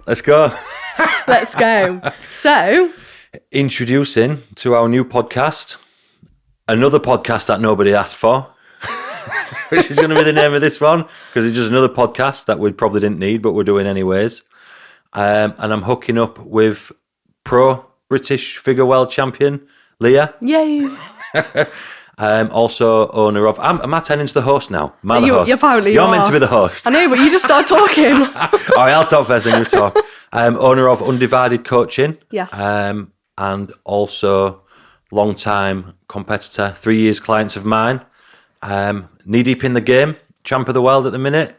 Let's go. Let's go. So, Introducing to our new podcast, another podcast that nobody asked for, which is going to be the name of this one, because it's just another podcast that we probably didn't need, but we're doing anyways. And I'm hooking up with pro British figure world champion, Leah. yay. Also owner of... Am I turning into the host now? Am I the host? Apparently You're meant to be the host. I know, but you just start talking. All right, I'll talk first, then you talk. Owner of Undivided Coaching. Yes. And also long-time competitor, 3 years clients of mine. Knee-deep in the game, champ of the world at the minute.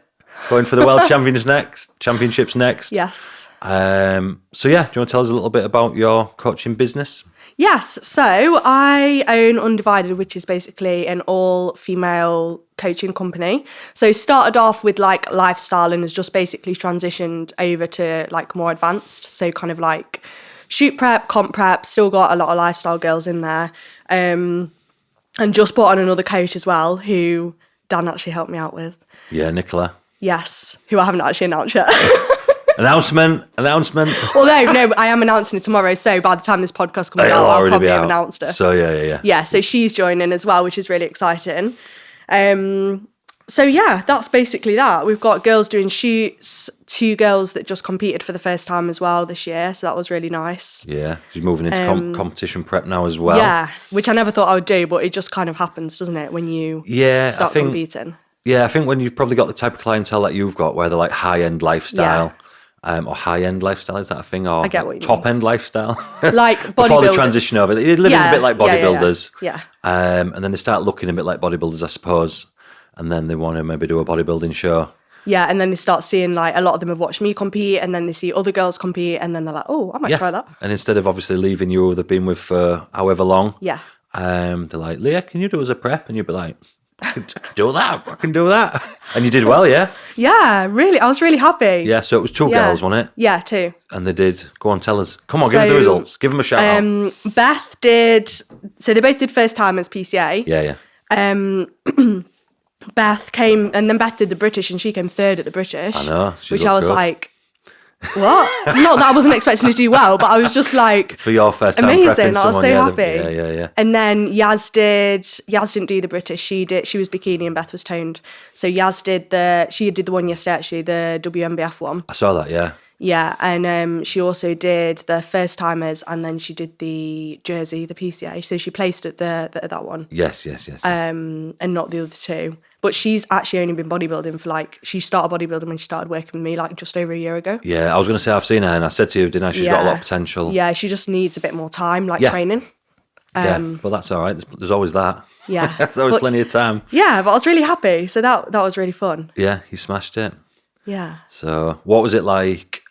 Going for the world championships next. Yes. So yeah, do you want to tell us a little bit about your coaching business? Yes, so I own Undivided, which is basically an all-female coaching company. So started off with like lifestyle and has just basically transitioned over to like more advanced. So kind of like shoot prep, comp prep, still got a lot of lifestyle girls in there. And just brought on another coach as well, who Dan actually helped me out with. Yeah, Nicola. Yes, who I haven't actually announced yet. Announcement. Although, no, I am announcing it tomorrow, so by the time this podcast comes out, I'll probably have announced her. So, yeah. Yeah, so she's joining as well, which is really exciting. So, yeah, that's basically that. We've got girls doing shoots, 2 girls that just competed for the first time as well this year, so that was really nice. Yeah, she's moving into competition prep now as well. Yeah, which I never thought I would do, but it just kind of happens, doesn't it, when you start competing? Yeah, I think when you've probably got the type of clientele that you've got, where they're like high-end lifestyle... Yeah. Or high-end lifestyle, is that a thing? Or I get what you mean. Top-end lifestyle? Like bodybuilders. Before the transition over. They're living a bit like bodybuilders. Yeah. And then they start looking a bit like bodybuilders, I suppose. And then they want to maybe do a bodybuilding show. Yeah, and then they start seeing, like, a lot of them have watched me compete, and then they see other girls compete, and then they're like, oh, I might try that. And instead of obviously leaving you who they've been with for however long, they're like, Leah, can you do us a prep? And you'd be like... I can do that. And you did well, yeah? Yeah, really. I was really happy. Yeah, so it was 2 girls, wasn't it? Yeah, 2. And they did. Go on, tell us. Come on, give us the results. Give them a shout out. Beth did... So they both did first time as PCA. Yeah. Beth came... And then Beth did the British, and she came 3rd at the British. I know. Which I was like... What? Not that I wasn't expecting to do well, but I was just like... For your first time amazing. I was so happy. Yeah. And then Yaz didn't do the British. She was bikini and Beth was toned. So Yaz did the one yesterday, actually, the WMBF one. I saw that, yeah. Yeah, and she also did the first timers, and then she did the Jersey, the PCA. So she placed at that one. Yes. And not the other 2. But she's actually only been bodybuilding for she started bodybuilding when she started working with me just over a year ago. Yeah, I was going to say I've seen her, and I said to you, didn't I? She's got a lot of potential. Yeah, she just needs a bit more time, training. Well, that's all right. There's always that. Yeah. There's always plenty of time. Yeah, but I was really happy. So that was really fun. Yeah, you smashed it. Yeah. So what was it like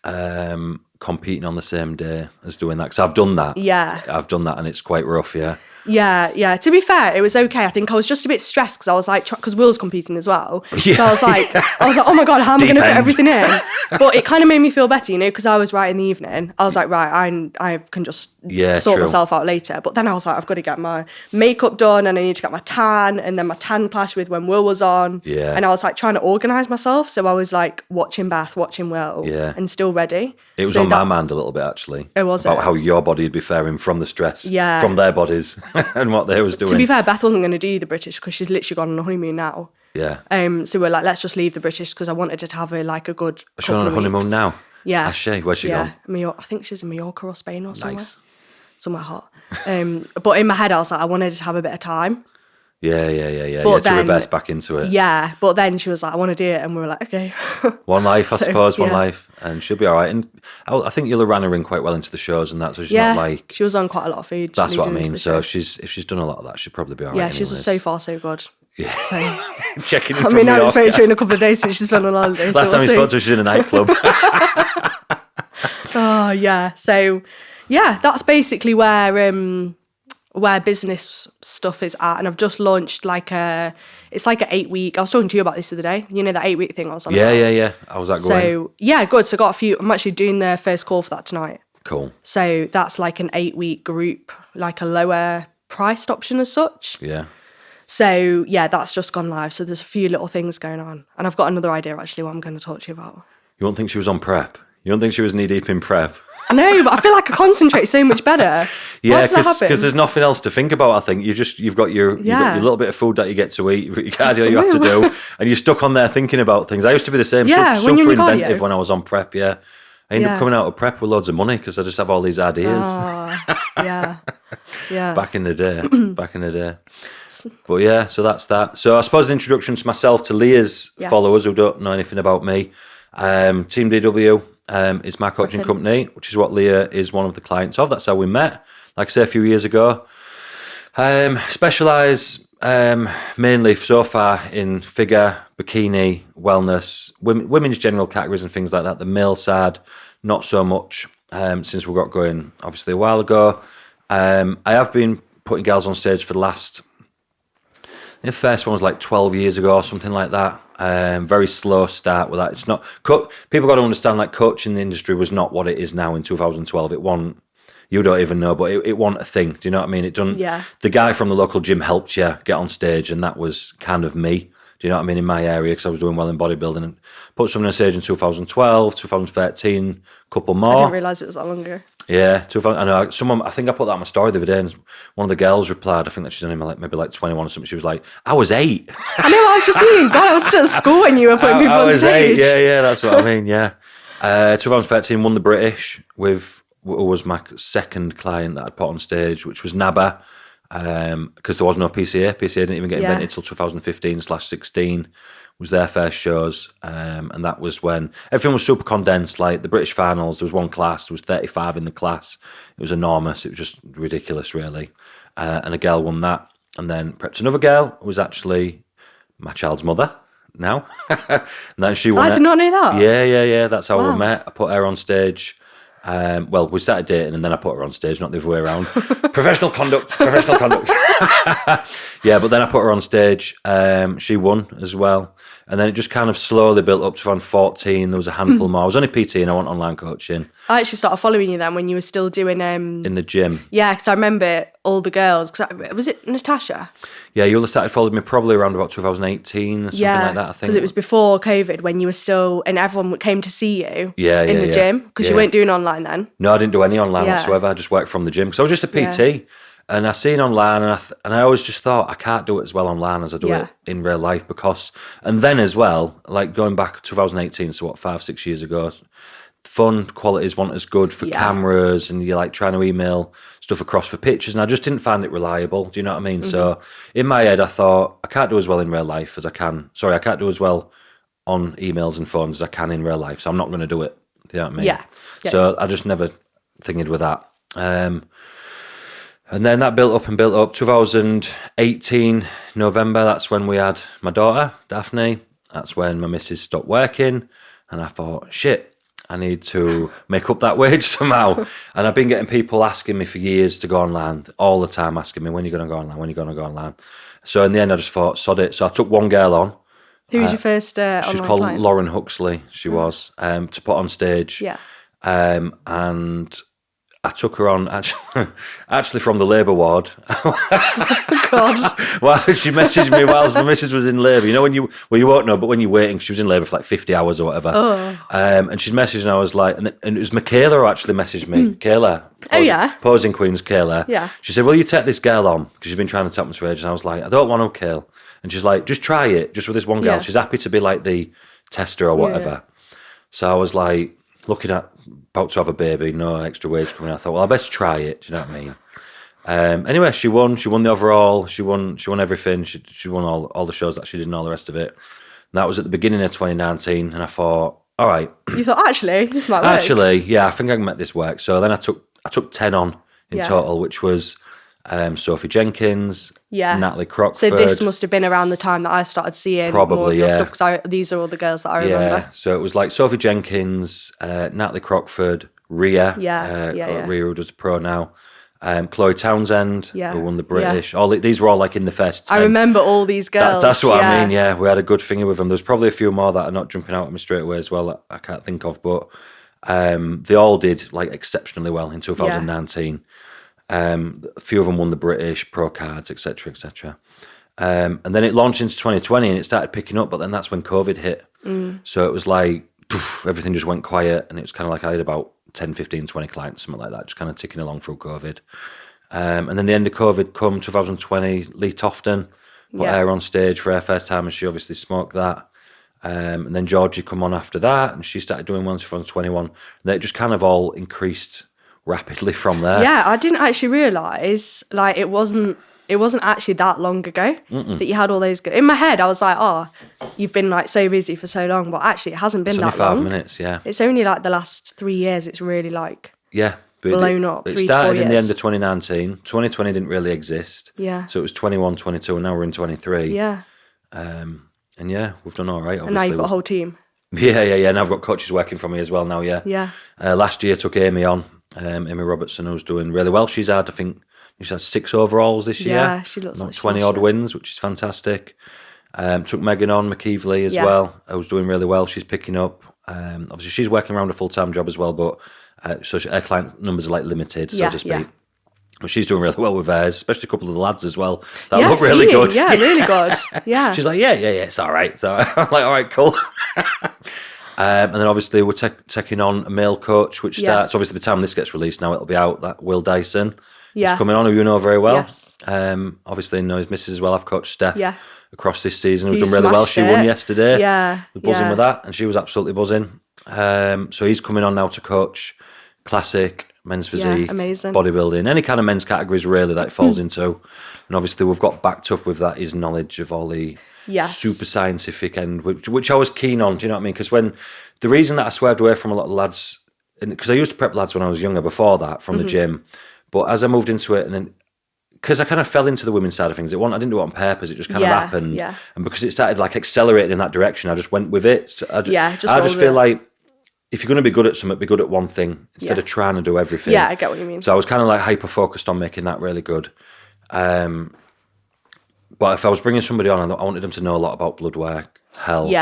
competing on the same day as doing that? Because I've done that. Yeah. I've done that, and it's quite rough, yeah. Yeah. To be fair, it was okay. I think I was just a bit stressed because I was like, because Will's competing as well. Yeah, so I was like, oh my God, how am I going to fit everything in? But it kind of made me feel better, because I was right in the evening. I was like, right, I can just sort myself out later. But then I was like, I've got to get my makeup done, and I need to get my tan, and then my tan clashed with when Will was on. Yeah. And I was like trying to organise myself. So I was like watching Beth, watching Will, and still ready. It was on my mind a little bit, actually. It was. About how your body would be faring from the stress from their bodies and what they was doing. To be fair, Beth wasn't going to do the British because she's literally gone on a honeymoon now. Yeah. So we're like, let's just leave the British because I wanted her to have a good. Is she on a honeymoon now? Yeah. Is she? Where's she gone? I think she's in Mallorca or Spain or somewhere. Nice. Somewhere hot. But in my head, I was like, I wanted her to have a bit of time. Yeah. But then, to reverse back into it. Yeah, but then she was like, I want to do it, and we were like, okay. One life, I suppose, one life, and she'll be all right. And I think you'll have ran her in quite well into the shows and that, so she's not like... she was on quite a lot of food. That's what I mean, so if she's done a lot of that, she'll probably be all right. Yeah, she's so far so good. Yeah. So, checking in I mean, I haven't spoken to her in a couple of days since she's been on holiday. Last time we spoke to her, she's in a nightclub. Oh, yeah. So, yeah, that's basically where business stuff is at, and I've just launched it's like an 8-week. I was talking to you about this the other day. You know, that 8-week thing I was on. Yeah. How was that going? So yeah, good. So I got a few. I'm actually doing the first call for that tonight. Cool. So that's like an 8-week group, like a lower priced option as such. Yeah. So yeah, that's just gone live. So there's a few little things going on, and I've got another idea actually what I'm going to talk to you about. You won't think she was on prep. You don't think she was knee deep in prep? I know, but I feel like I concentrate so much better. Yeah, Why does that happen? because there's nothing else to think about. I think you've got your little bit of food that you get to eat, your cardio you have to do, and you're stuck on there thinking about things. I used to be the same. Yeah, when you're super in your inventive cardio. when I was on prep. Yeah, I ended up coming out of prep with loads of money because I just have all these ideas. Yeah. Back in the day. But yeah, so that's that. So I suppose an introduction to myself, to Leah's followers who don't know anything about me. Team DW is my coaching company, which is what Leah is one of the clients of. That's how we met, like I say, a few years ago. Specialise mainly so far in figure, bikini, wellness, women's general categories and things like that. The male side, not so much since we got going, obviously, a while ago. I have been putting girls on stage for the last... The first one was like 12 years ago or something like that. Very slow start with that. It's not... People got to understand, like, coaching in the industry was not what it is now in 2012. It wasn't... You don't even know, but it wasn't a thing. Do you know what I mean? It done. Yeah. The guy from the local gym helped you get on stage, and that was kind of me. Do you know what I mean? In my area, because I was doing well in bodybuilding, and put someone on stage in 2012, 2013, couple more. I didn't realise it was that long ago. Yeah, 2000. I know. I think I put that on my story the other day, and one of the girls replied. I think that she's only maybe 21 or something. She was like, "I was 8." I know. I was just thinking, God, I was still at school when you were putting people I on was stage. 8. Yeah, that's what I mean. Yeah. 2013 won the British with who was my second client that I'd put on stage, which was NABA, because there was no PCA. PCA didn't even get invented till 2015/16 was their first shows, and that was when everything was super condensed. Like the British finals, there was one class, there was 35 in the class. It was enormous. It was just ridiculous, really. And a girl won that, and then prepped another girl who was actually my child's mother now. And then she won. I did not know that. Yeah. That's how we met. I put her on stage. Well, we started dating and then I put her on stage, not the other way around. Professional conduct. Yeah, but then I put her on stage. She won as well. And then it just kind of slowly built up to around 14. There was a handful more. I was only PT and I went online coaching. I actually started following you then when you were still doing... in the gym. Yeah, because I remember all the girls. Was it Natasha? Yeah, you all started following me probably around about 2018 or something like that, I think. Because it was before COVID when you were still... And everyone came to see you in the gym. Because you weren't doing online then. No, I didn't do any online whatsoever. I just worked from the gym. Because I was just a PT. Yeah. And I seen online, and I always just thought I can't do it as well online as I do it in real life because. And then as well, like going back 2018, so 5-6 years ago, fun qualities weren't as good for cameras, and you're like trying to email stuff across for pictures, and I just didn't find it reliable. Do you know what I mean? So in my head, I thought I can't do as well in real life as I can. Sorry, I can't do as well on emails and phones as I can in real life. So I'm not going to do it. Do you know what I mean? Yeah. So I just never thingied with that. And then that built up. 2018, November, that's when we had my daughter, Daphne. That's when my missus stopped working. And I thought, shit, I need to make up that wage somehow. And I've been getting people asking me for years to go online, all the time asking me, when are you going to go online? When are you going to go online? So in the end, I just thought, sod it. So I took one girl on. Who was your first She's called client? Lauren Huxley, she was, to put on stage. Yeah. And I took her on actually from the labour ward. God. Well, she messaged me whilst my missus was in labour. You know when you won't know, but when you're waiting, she was in labour for like 50 hours or whatever. Oh. And she's messaged, and I was like, and it was Michaela who actually messaged me. Kayla. Posing Queen's Kayla. Yeah. She said, "Will you take this girl on?" Because she's been trying to tap me for ages. And I was like, "I don't want to kill." And she's like, "Just try it, just with this one girl." Yeah. She's happy to be like the tester or whatever. So I was like, looking at about to have a baby, no extra wage coming out. I thought, well, I best try it. Do you know what I mean? Anyway, she won. She won the overall. She won everything. She won all the shows that she did and all the rest of it. And that was at the beginning of 2019. And I thought, all right. You thought, actually, this might work. Actually, yeah, I think I can make this work. So then I took 10 on in total, which was Sophie Jenkins, Natalie Crockford. So this must have been around the time that I started seeing more of your stuff, because these are all the girls that I remember. Yeah, so it was like Sophie Jenkins, Natalie Crockford, Rhea, Rhea who does the pro now, Chloe Townsend, who won the British. These were all like in the first 10. I remember all these girls. That's what I mean, yeah. We had a good finger with them. There's probably a few more that are not jumping out at me straight away as well that I can't think of, but they all did like exceptionally well in 2019. A few of them won the British pro cards, etc., etc. And then it launched into 2020 and it started picking up, but then that's when COVID hit. So it was like everything just went quiet, and it was kind of like I had about 10, 15, 20 clients, something like that, just kind of ticking along through COVID. And then the end of COVID come 2020, Lee Tofton put her on stage for her first time, and she obviously smoked that. And then Georgie come on after that, and she started doing one in 2021. And then it just kind of all increased rapidly from there. Yeah, I didn't actually realise, like, it wasn't actually that long ago that you had all those good... In my head, I was like, oh, you've been, like, so busy for so long. But actually, it hasn't been that long. 5 minutes, yeah. It's only, like, the last 3 years it's really, like... Yeah. Blown up. It started in the end of 2019. 2020 didn't really exist. Yeah. So it was 21, 22, and now we're in 23. Yeah. And yeah, we've done all right. Obviously. And now you've got a whole team. Yeah. Now I've got coaches working for me as well now, yeah. Yeah. Last year took Amy on, Amy Robertson, who's doing really well. She's had, I think, she's had 6 overalls this year. Yeah, she looks like 20 odd wins, which is fantastic. Took Megan on, McKeevely as well, who's doing really well. She's picking up. Obviously, she's working around a full-time job as well, but so her client numbers are like limited, so to speak. Yeah. But she's doing really well with hers, especially a couple of the lads as well. That look really good. Yeah, really good. Yeah. She's like, yeah, it's all right. So I'm like, all right, cool. And then obviously we're taking on a male coach, which starts, obviously by the time this gets released now, it'll be out, that Will Dyson is coming on, who you know very well. Yes. Obviously know his missus as well. I've coached Steph across this season, who's He done really well. She won yesterday. Yeah. Was buzzing with that, and she was absolutely buzzing. So he's coming on now to coach classic, men's physique, amazing. Bodybuilding, any kind of men's categories really that it falls into. And obviously we've got backed up with that his knowledge of all the super scientific end, which I was keen on, do you know what I mean? Because the reason that I swerved away from a lot of lads, because I used to prep lads when I was younger before that from the gym, but as I moved into it, and then because I kind of fell into the women's side of things, I didn't do it on purpose, it just kind of happened. Yeah. And because it started like accelerating in that direction, I just went with it. So I just feel like if you're going to be good at something, be good at one thing instead of trying to do everything. Yeah, I get what you mean. So I was kind of like hyper focused on making that really good. But if I was bringing somebody on, I wanted them to know a lot about blood work, health,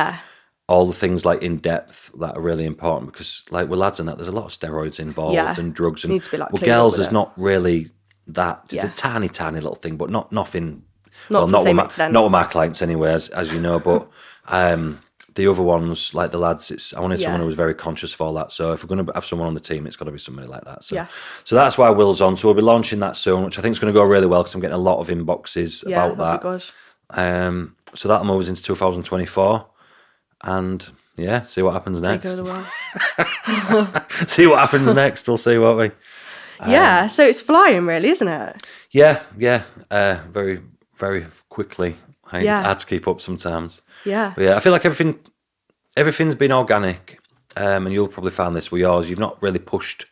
all the things like in depth that are really important, because like with lads and that, there's a lot of steroids involved and drugs. And needs to be like girls, there's not really that. It's a tiny, tiny little thing, but nothing. Not to the same extent. Not with my clients anyway, as you know. But the other ones, like the lads, I wanted someone who was very conscious of all that. So if we're going to have someone on the team, it's got to be somebody like that. So, so that's why Will's on. So we'll be launching that soon, which I think is going to go really well, because I'm getting a lot of inboxes about that. So that'll move us into 2024, and see what happens next. Take over the world. See what happens next. We'll see, won't we? So it's flying, really, isn't it? Yeah. Very, very quickly. It's hard to keep up sometimes. Yeah. But I feel like everything's been organic, and you'll probably find this with yours. You've not really pushed.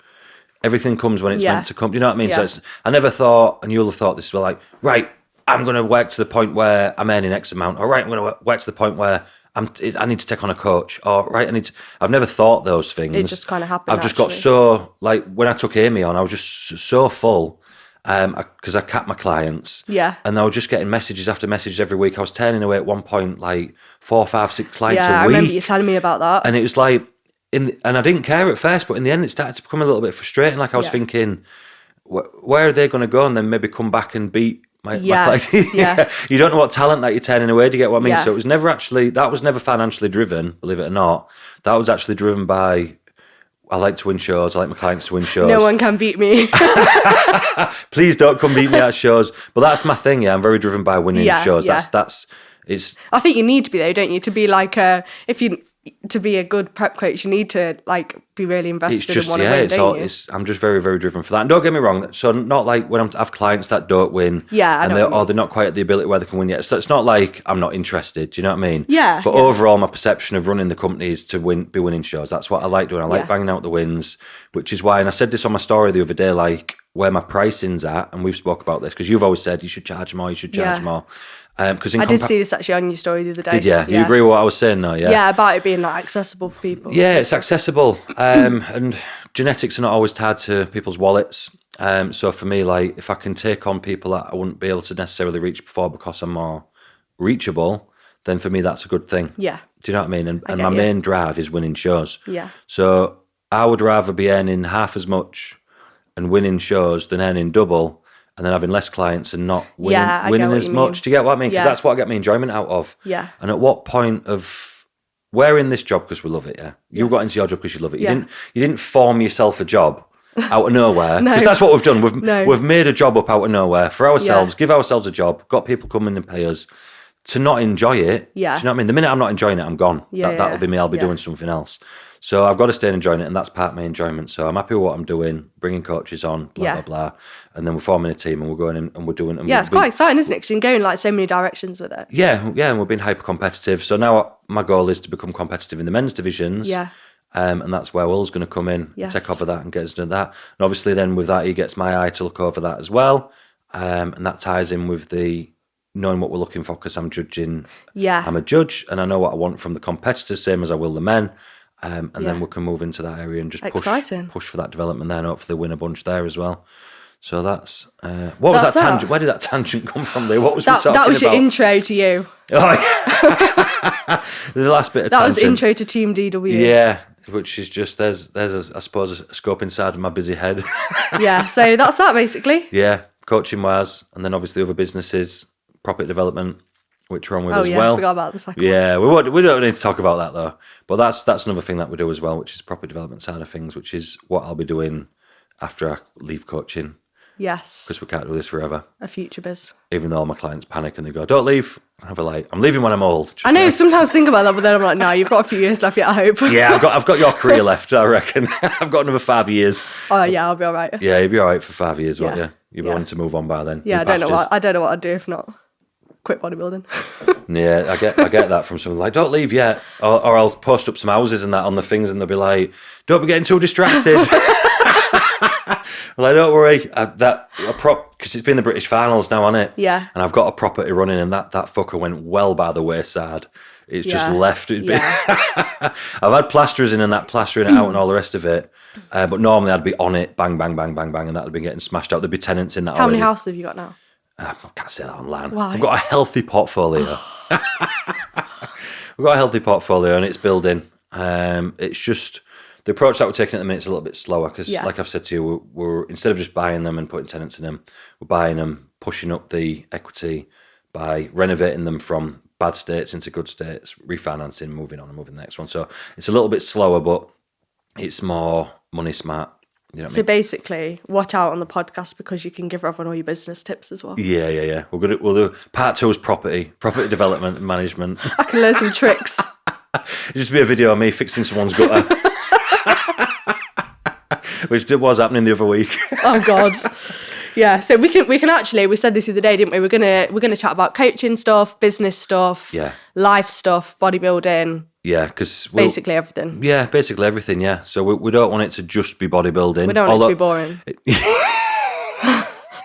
Everything comes when it's meant to come. Do you know what I mean? Yeah. So I never thought, and you'll have thought this as well, like, right, I'm going to work to the point where I'm earning X amount. All right, I'm going to work to the point where I need to take on a coach. Or right, I've never thought those things. It just kind of happened. I've just got so, like, when I took Amy on, I was just so full. Because I capped my clients. Yeah. And I was just getting messages after messages every week. I was turning away at one point like 4, 5, 6 clients a week. Yeah, I remember you telling me about that. And it was like, and I didn't care at first, but in the end it started to become a little bit frustrating. Like I was thinking, where are they going to go? And then maybe come back and beat my clients. You don't know what talent that you're turning away. Do you get what I mean? So it was never that was never financially driven, believe it or not. That was actually driven by, I like to win shows. I like my clients to win shows. No one can beat me. Please don't come beat me at shows. But that's my thing. Yeah, I'm very driven by winning shows. That's it's. I think you need to be though, don't you? To be like to be a good prep coach, you need to like be really invested in one of them, don't you? I'm just very, very driven for that. And don't get me wrong. So not like when I have clients that don't win. Yeah, I know. They're not quite at the ability where they can win yet. So it's not like I'm not interested. Do you know what I mean? Yeah. But overall, my perception of running the company is to be winning shows. That's what I like doing. I like banging out the wins, which is why. And I said this on my story the other day, like where my pricing's at, and we've spoke about this because you've always said you should charge more. You should charge more. Because I did see this actually on your story the other day. Did you? Do you agree with what I was saying though? Yeah, about it being like accessible for people. Yeah, it's accessible. And genetics are not always tied to people's wallets. So for me, like if I can take on people that I wouldn't be able to necessarily reach before because I'm more reachable, then for me that's a good thing. Yeah. Do you know what I mean? And my main drive is winning shows. Yeah. So I would rather be earning half as much and winning shows than earning double and then having less clients and not winning as much. Do you get what I mean? Because that's what I get my enjoyment out of. Yeah. And at what point we're in this job because we love it. Yeah, you got into your job because you love it. You didn't form yourself a job out of nowhere, because that's what we've done. We've made a job up out of nowhere for ourselves. Give ourselves a job. Got people coming and pay us to not enjoy it. Yeah, do you know what I mean? The minute I'm not enjoying it, I'm gone. That'll be me. I'll be doing something else. So I've got to stay enjoying it, and that's part of my enjoyment. So I'm happy with what I'm doing, bringing coaches on, blah, blah. And then we're forming a team, and we're going in and we're doing... And it's quite exciting, isn't it? Because you can go in like so many directions with it. Yeah, and we're being hyper-competitive. So now my goal is to become competitive in the men's divisions. Yeah. And that's where Will's going to come in and take over that and get us done that. And obviously then with that, he gets my eye to look over that as well. And that ties in with the knowing what we're looking for, because I'm judging. Yeah. I'm a judge, and I know what I want from the competitors, same as I will the men. And then we can move into that area and just push for that development there, and hopefully win a bunch there as well. So that's what was that tangent? Where did that tangent come from, Lee? What was we talking about? That was your intro to you. Oh, yeah. The last bit of that tangent. Was intro to Team DW. Yeah, which is just there's I suppose a scope inside of my busy head. Yeah, so that's that basically. Yeah, coaching wise, and then obviously other businesses, property development, which we're on with as well. I forgot about the second one. Yeah, we don't need to talk about that though. But that's another thing that we do as well, which is property development side of things, which is what I'll be doing after I leave coaching. Yes. Because we can't do this forever. A future biz. Even though all my clients panic and they go, "Don't leave." I have a like, "I'm leaving when I'm old." I know, sometimes think about that, but then I'm like, no, you've got a few years left yet, I hope. Yeah, I've got your career left, I reckon. I've got another 5 years. Oh yeah, I'll be all right. Yeah, you'll be all right for 5 years, won't you? You'll be wanting to move on by then. Yeah, I don't know what I'd do if not quit bodybuilding. Yeah, I get that from someone like, "Don't leave yet," or I'll post up some houses and that on the things, and they'll be like, "Don't be getting too distracted." Well, don't worry, because it's been the British finals now, hasn't it? Yeah. And I've got a property running, and that fucker went well by the wayside. It's just left. I've had plasterers in and that plastering it out and all the rest of it. But normally I'd be on it, bang, bang, bang, bang, bang, and that'd be getting smashed out. There'd be tenants in that. How many houses have you got now? I can't say that online. Why? I've got a healthy portfolio. We've got a healthy portfolio, and it's building. It's just the approach that we're taking at the minute is a little bit slower because, like I've said to you, we're instead of just buying them and putting tenants in them, we're buying them, pushing up the equity by renovating them from bad states into good states, refinancing, moving on and moving to the next one. So it's a little bit slower, but it's more money smart. You know what I mean? Basically, watch out on the podcast because you can give everyone all your business tips as well. Yeah. We'll do part 2 is property development and management. I can learn some tricks. It'll just be a video of me fixing someone's gutter. Which was happening the other week. Oh God. Yeah, so we can actually, we said this the other day, didn't we? We're gonna chat about coaching stuff, business stuff, life stuff, bodybuilding. Yeah, because basically everything. Yeah, basically everything. Yeah, so we don't want it to just be bodybuilding. We don't want it to be boring.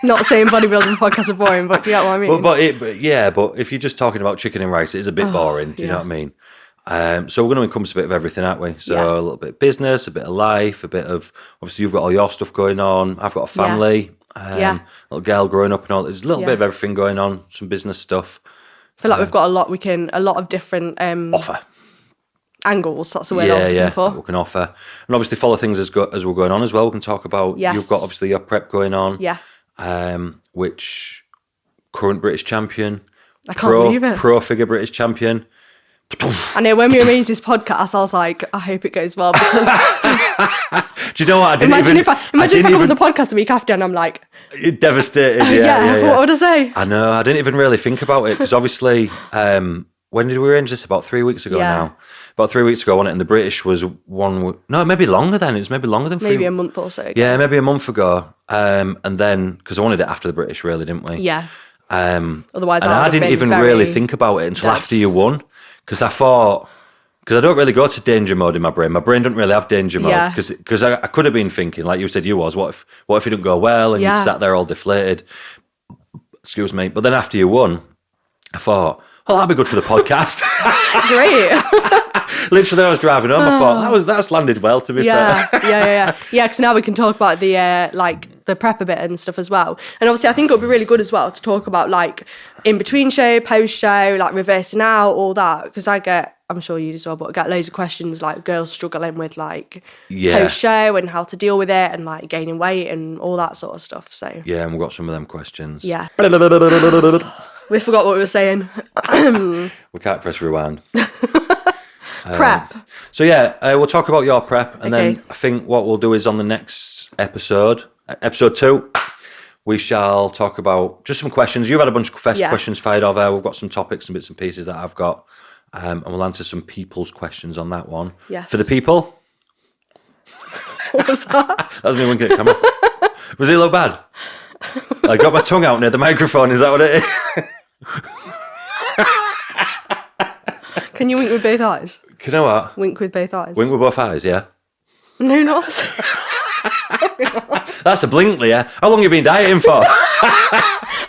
Not saying bodybuilding podcasts are boring, but you get what I mean. But if you're just talking about chicken and rice, it is a bit boring. Do you know what I mean? So we're going to encompass a bit of everything, aren't we? So a little bit of business, a bit of life, a bit of, obviously you've got all your stuff going on. I've got a family, little girl growing up and all. There's a little bit of everything going on, some business stuff. I feel like we've got a lot of different offer angles. That's the word I was looking for. We can offer, and obviously follow things as we're going on as well. We can talk about. You've got obviously your prep going on. Yeah. Which current British champion? I can't believe it. Pro figure British champion. I know when we arranged this podcast, I was like, I hope it goes well because. Do you know what? Imagine if I come on the podcast the week after and I'm like, devastated. Yeah. What would I say? I know. I didn't even really think about it because obviously, when did we arrange this? About 3 weeks ago now. About 3 weeks ago, wasn't it? And the British was no, maybe longer then. It was maybe longer than 3 Maybe a month or so ago. Yeah, maybe a month ago. And then, because I wanted it after the British, really, didn't we? Yeah. Otherwise, I didn't even really think about it until after you won. Because I thought, because I don't really go to danger mode in my brain. My brain doesn't really have danger mode. Because I could have been thinking, like you said you was, what if it didn't go well and you sat there all deflated? Excuse me. But then after you won, I thought, oh, that'd be good for the podcast. Great. Literally, I was driving home. I thought that's landed well. To be fair, yeah. Because now we can talk about the the prep a bit and stuff as well. And obviously, I think it would be really good as well to talk about like in between show, post show, like reversing out, all that. Because I'm sure you as well, but I get loads of questions like girls struggling with like post show and how to deal with it and like gaining weight and all that sort of stuff. So yeah, and we've got some of them questions. Yeah. We forgot what we were saying. We can't press rewind. Prep. So yeah, we'll talk about your prep, and Okay. then I think what we'll do is on the next episode, episode 2, we shall talk about just some questions. You've had a bunch of questions fired over. We've got some topics and bits and pieces that I've got, and we'll answer some people's questions on that one. Yes. For the people. What was that? That was me winking at camera. Was it a little bad? I got my tongue out near the microphone. Is that what it is? Can you wink with both eyes? You know what? Wink with both eyes. Wink with both eyes, yeah? No, not. That's a blink, Leah. How long have you been dieting for?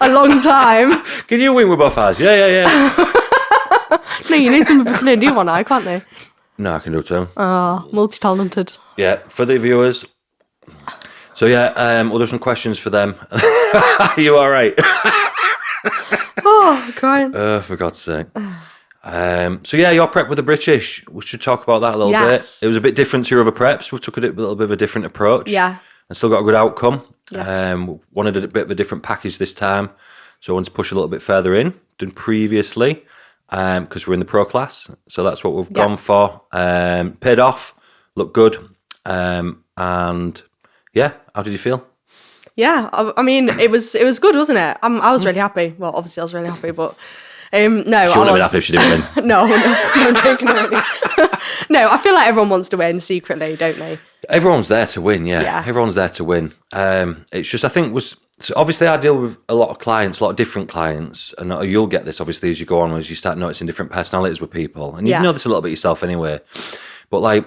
A long time. Can you wink with both eyes? Yeah. No, you know some people can only do one eye, can't they? No, I can do two. Multi-talented. Yeah, for the viewers. So yeah, we'll do some questions for them. Are you all right? Oh, crying. For God's sake. So yeah, your prep with the British. We should talk about that a little Yes. bit. It was a bit different to your other preps. We took a little bit of a different approach. Yeah. And still got a good outcome. Yes. Wanted a bit of a different package this time. So I wanted to push a little bit further in than previously. Because we're in the pro class. So that's what we've gone for. Paid off. Looked good. And yeah, how did you feel? Yeah, I mean, it was good, wasn't it? I was really happy. Well, obviously I was really happy, but no, She wouldn't have been happy if she didn't win. No, I'm joking. No, I feel like everyone wants to win secretly, don't they? Everyone's there to win, yeah. Everyone's there to win. It's just, I think, so obviously I deal with a lot of clients, a lot of different clients, and you'll get this obviously as you go on, as you start noticing different personalities with people, and you know this a little bit yourself anyway. But like,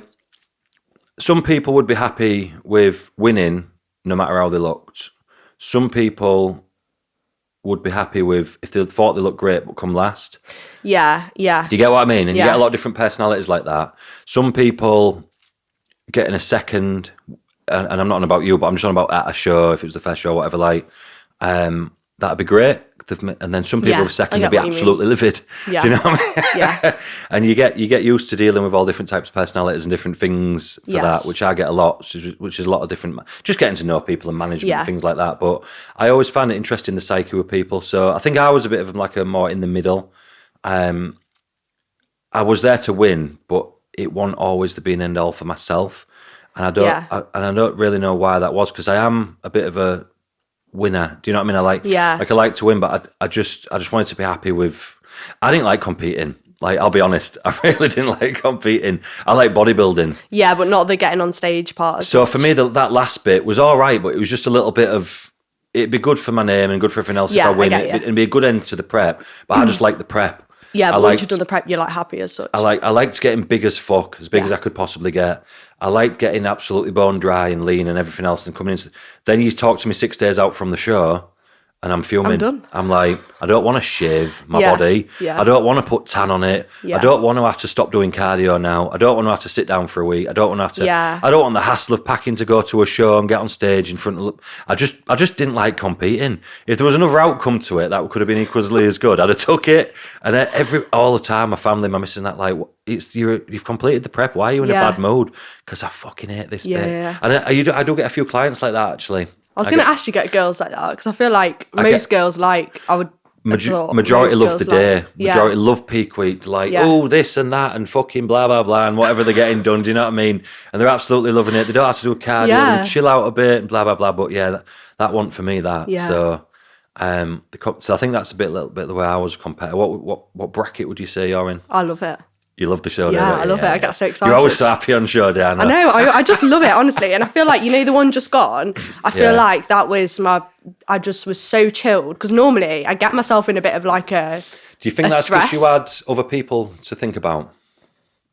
some people would be happy with winning no matter how they looked. Some people would be happy with if they thought they looked great but come last. Yeah. Do you get what I mean? And you get a lot of different personalities like that. Some people getting a second, and I'm not on about you, but I'm just on about at a show, if it was the first show, whatever, like, that'd be great. And then some people with second, they'd be absolutely livid. Yeah. Do you know what I mean? Yeah. And you get used to dealing with all different types of personalities and different things for that, which I get a lot, which is a lot of different, just getting to know people and management and things like that. But I always find it interesting, the psyche with people. So I think I was a bit of like a more in the middle. I was there to win, but it wasn't always the be and end all for myself. And I don't really know why that was, because I am a bit of a winner. Do you know what I mean? I like to win, but I just wanted to be happy with. I didn't like competing. Like, I'll be honest, I really didn't like competing. I like bodybuilding. Yeah, but not the getting on stage part. So for me, that last bit was all right, but it was just a little bit of. It'd be good for my name and good for everything else if I win. It'd be a good end to the prep, but I just like the prep. Yeah, but once you've done the prep, you're like happy as such. I liked getting big as fuck, as big as I could possibly get. I liked getting absolutely bone dry and lean and everything else and coming in. Then you talk to me 6 days out from the show and I'm fuming. I'm done. I'm like, I don't want to shave my body. Yeah. I don't want to put tan on it. Yeah. I don't want to have to stop doing cardio now. I don't want to have to sit down for a week. I don't want to have to. Yeah. I don't want the hassle of packing to go to a show and get on stage in front of. I just didn't like competing. If there was another outcome to it that could have been equally as good, I'd have took it. And all the time, my family, my missus, and that, like, you've completed the prep. Why are you in a bad mood? Because I fucking hate this bit. Yeah. And I do get a few clients like that, actually. I was going to ask you get girls like that, because I feel like most girls majority love the day. Majority love peak week. Like, oh, this and that and fucking blah, blah, blah, and whatever they're getting done. Do you know what I mean? And they're absolutely loving it. They don't have to do a cardio. They chill out a bit and blah, blah, blah. But yeah, that one for me, that. Yeah. So, so I think that's a little bit the way I was compared. What bracket would you say you're in? I love it. You love the show, I love it. I get so excited. You're always so happy on show day, I know. I know. I just love it, honestly. And I feel like, the one just gone, I feel like that was I just was so chilled. Because normally I get myself in a bit of like a Do you think that's because you had other people to think about?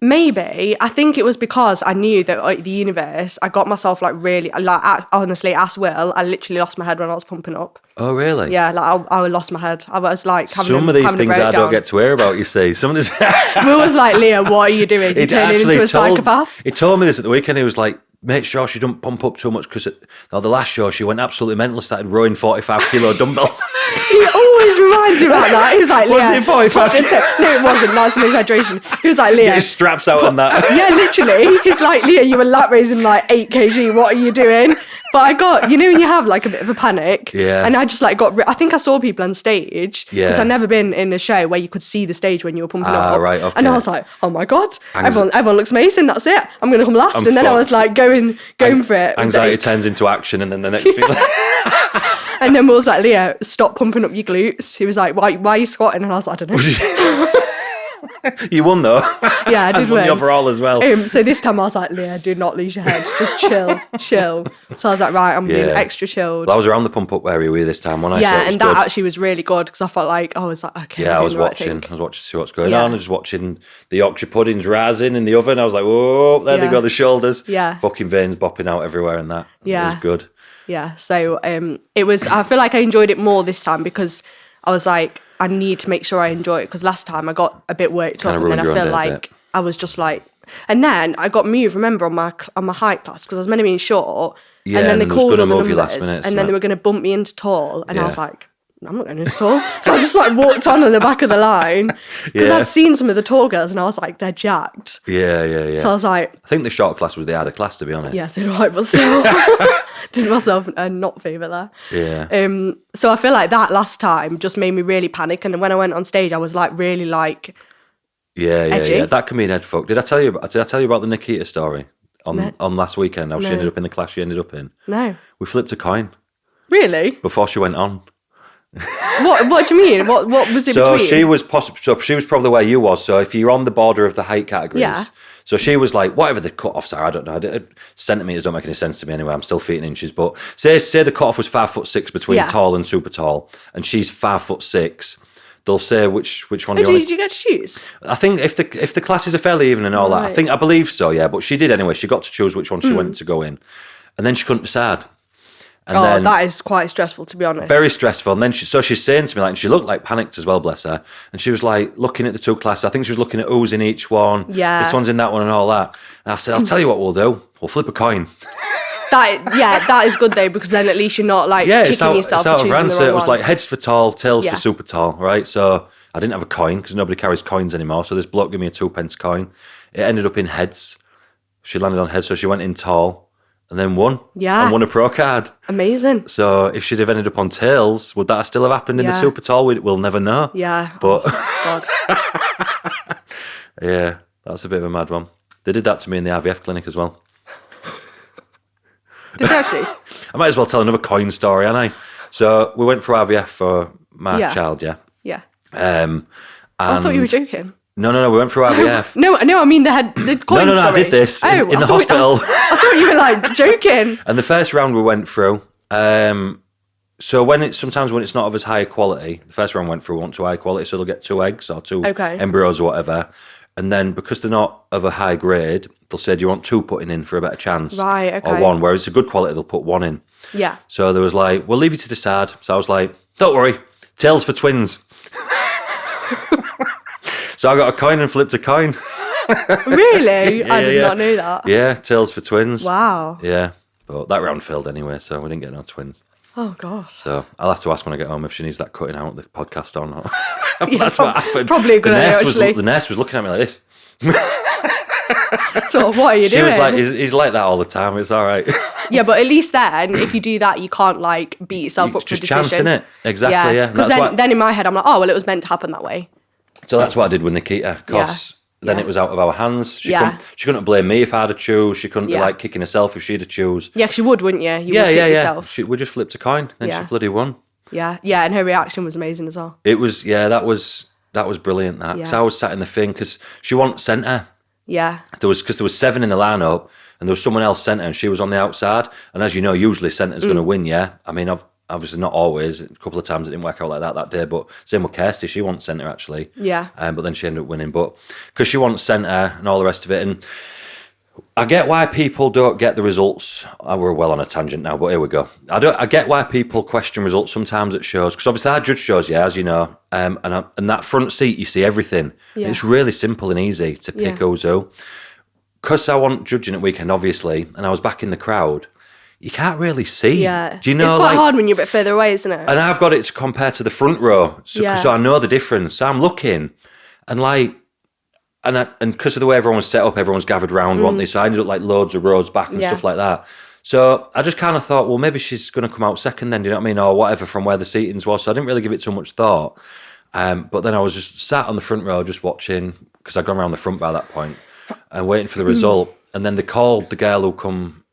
Maybe. I think it was because I knew that the universe, I got myself like really, like honestly, as Will, I literally lost my head when I was pumping up. Oh, really? Yeah, like I lost my head. I was like some of these things I don't get to hear about, you see. Some of this. Will was like, Leah, what are you doing? You're turning into a psychopath. He told me this at the weekend. He was like, make sure she don't pump up too much, because the last show she went absolutely mental, started rowing 45 kilo dumbbells. He always reminds me about that. He's like, Leah. Was it 45? No, it wasn't. That's an exaggeration. He was like, Leah. Get his straps out on that. Yeah, literally. He's like, Leah, you were lap raising like 8 kg. What are you doing? But I got, when you have like a bit of a panic. Yeah. And I just like I think I saw people on stage. Yeah. Because I'd never been in a show where you could see the stage when you were pumping up. Right, okay. And I was like, oh my God, everyone looks amazing. That's it. I'm going to come last. And then I was like going for it. Anxiety turns into action, and then the next feeling. And then Will was like, Leah, stop pumping up your glutes. He was like, why are you squatting? And I was like, I don't know. You won though. Yeah, I did win. The overall as well. So this time I was like, Leah, do not lose your head. Just chill. So I was like, right, I'm being extra chilled. Well, I was around the pump up area with you this time, wasn't I? Yeah, so and that actually was really good because I felt like I was like, okay. Yeah, I was watching to see what's going on. I was watching the Yorkshire puddings rising in the oven. I was like, whoa, there they go, the shoulders. Yeah. Fucking veins bopping out everywhere and that. Yeah. It was good. Yeah. So I feel like I enjoyed it more this time because I was like, I need to make sure I enjoy it because last time I got a bit worked up and then I feel like I was just like, and then I got moved, remember, on my height class because I was meant to be in short, and then they called all the numbers, and then they were going to bump me into tall, and I was like, I'm not going into tall. So I just like walked on the back of the line because I'd seen some of the tall girls and I was like, they're jacked. Yeah. So I was like, I think the short class was the harder class, to be honest. Yeah, so do I, but still did myself a not favour there. Yeah. So I feel like that last time just made me really panic, and when I went on stage, I was like really like edgy. Yeah. That can be an head fuck. Did I tell you about the Nikita story on last weekend? How she ended up in the class she ended up in? No. We flipped a coin. Really? Before she went on. What do you mean? What was it between? So she was probably where you was. So if you're on the border of the height categories, so she was like, whatever the cut-offs are, I don't know. Centimeters don't make any sense to me anyway. I'm still feet in inches. But say the cut-off was 5'6" between tall and super tall, and she's 5'6". They'll say which one. Did you get to choose? I think if the classes are fairly even and all that, I believe so. Yeah, but she did anyway. She got to choose which one she went to go in, and then she couldn't decide. And then, that is quite stressful, to be honest. Very stressful. And then she's saying to me, like, and she looked like panicked as well, bless her. And she was like looking at the two classes. I think she was looking at who's in each one. Yeah. This one's in that one and all that. And I said, I'll tell you what we'll do. We'll flip a coin. That is good though, because then at least you're not like kicking yourself for choosing the wrong one. It was like heads for tall, tails for super tall, right? So I didn't have a coin because nobody carries coins anymore. So this bloke gave me a 2p coin. It ended up in heads. She landed on heads, so she went in tall. And then won. Yeah. And won a pro card. Amazing. So if she'd have ended up on tails, would that still have happened in the super tall? We'll never know. Yeah. But God. Yeah, that's a bit of a mad one. They did that to me in the IVF clinic as well. Did they actually? I might as well tell another coin story, hadn't I? So we went for IVF for my child, Yeah. I thought you were joking. No, we went for IVF. No, I mean the coin story. I did this in the hospital. I thought you were like joking. And the first round we went through, so sometimes when it's not of as high quality, the first round went through, we want to high quality, so they'll get 2 eggs or 2 embryos or whatever. And then because they're not of a high grade, they'll say, do you want 2 putting in for a better chance? Right, okay. Or 1, whereas it's a good quality, they'll put 1 in. Yeah. So there was like, we'll leave you to decide. So I was like, don't worry, tails for twins. So I got a coin and flipped a coin. Really? I did not know that. Yeah, tails for twins. Wow. Yeah, but that round failed anyway, so we didn't get no twins. Oh, gosh. So I'll have to ask when I get home if she needs that cutting out the podcast or not. That's what happened. Probably a good idea, actually. The nurse was looking at me like this. So what are you doing? She was like, he's like that all the time. It's all right. Yeah, but at least then, if you do that, you can't like beat yourself up for a decision. Just chancing it. Exactly, yeah. Because then in my head, I'm like, oh, well, it was meant to happen that way. So that's what I did with Nikita, because then it was out of our hands. She couldn't blame me if I had to choose. She couldn't be like kicking herself if she'd have choose. Yeah, she would, wouldn't you? You would kick yourself. We just flipped a coin, and she bloody won. Yeah, and her reaction was amazing as well. It was, that was brilliant. That because I was sat in the thing because she wasn't centre. Yeah. There was 7 in the lineup, and there was someone else centre, and she was on the outside. And as you know, usually centre's going to win. Yeah, I mean, obviously not always. A couple of times it didn't work out like that day. But same with Kirsty, she wasn't centre actually. Yeah. But then she ended up winning. But because she wasn't centre and all the rest of it, and I get why people don't get the results. We're well on a tangent now, but here we go. I get why people question results sometimes at shows, because obviously I judge shows, as you know, and that front seat you see everything. Yeah. It's really simple and easy to pick who's who. Because I wasn't judging at weekend, obviously, and I was back in the crowd. You can't really see. Yeah. Do you know? It's quite hard when you're a bit further away, isn't it? And I've got it to compare to the front row, so I know the difference. So I'm looking, and like. And because of the way everyone was set up, everyone's gathered round, weren't they? So I ended up like loads of rows back and stuff like that. So I just kind of thought, well, maybe she's going to come out second then, do you know what I mean? Or whatever from where the seatings was. So I didn't really give it too much thought. But then I was just sat on the front row just watching, because I'd gone around the front by that point, and waiting for the result. And then they called the girl who come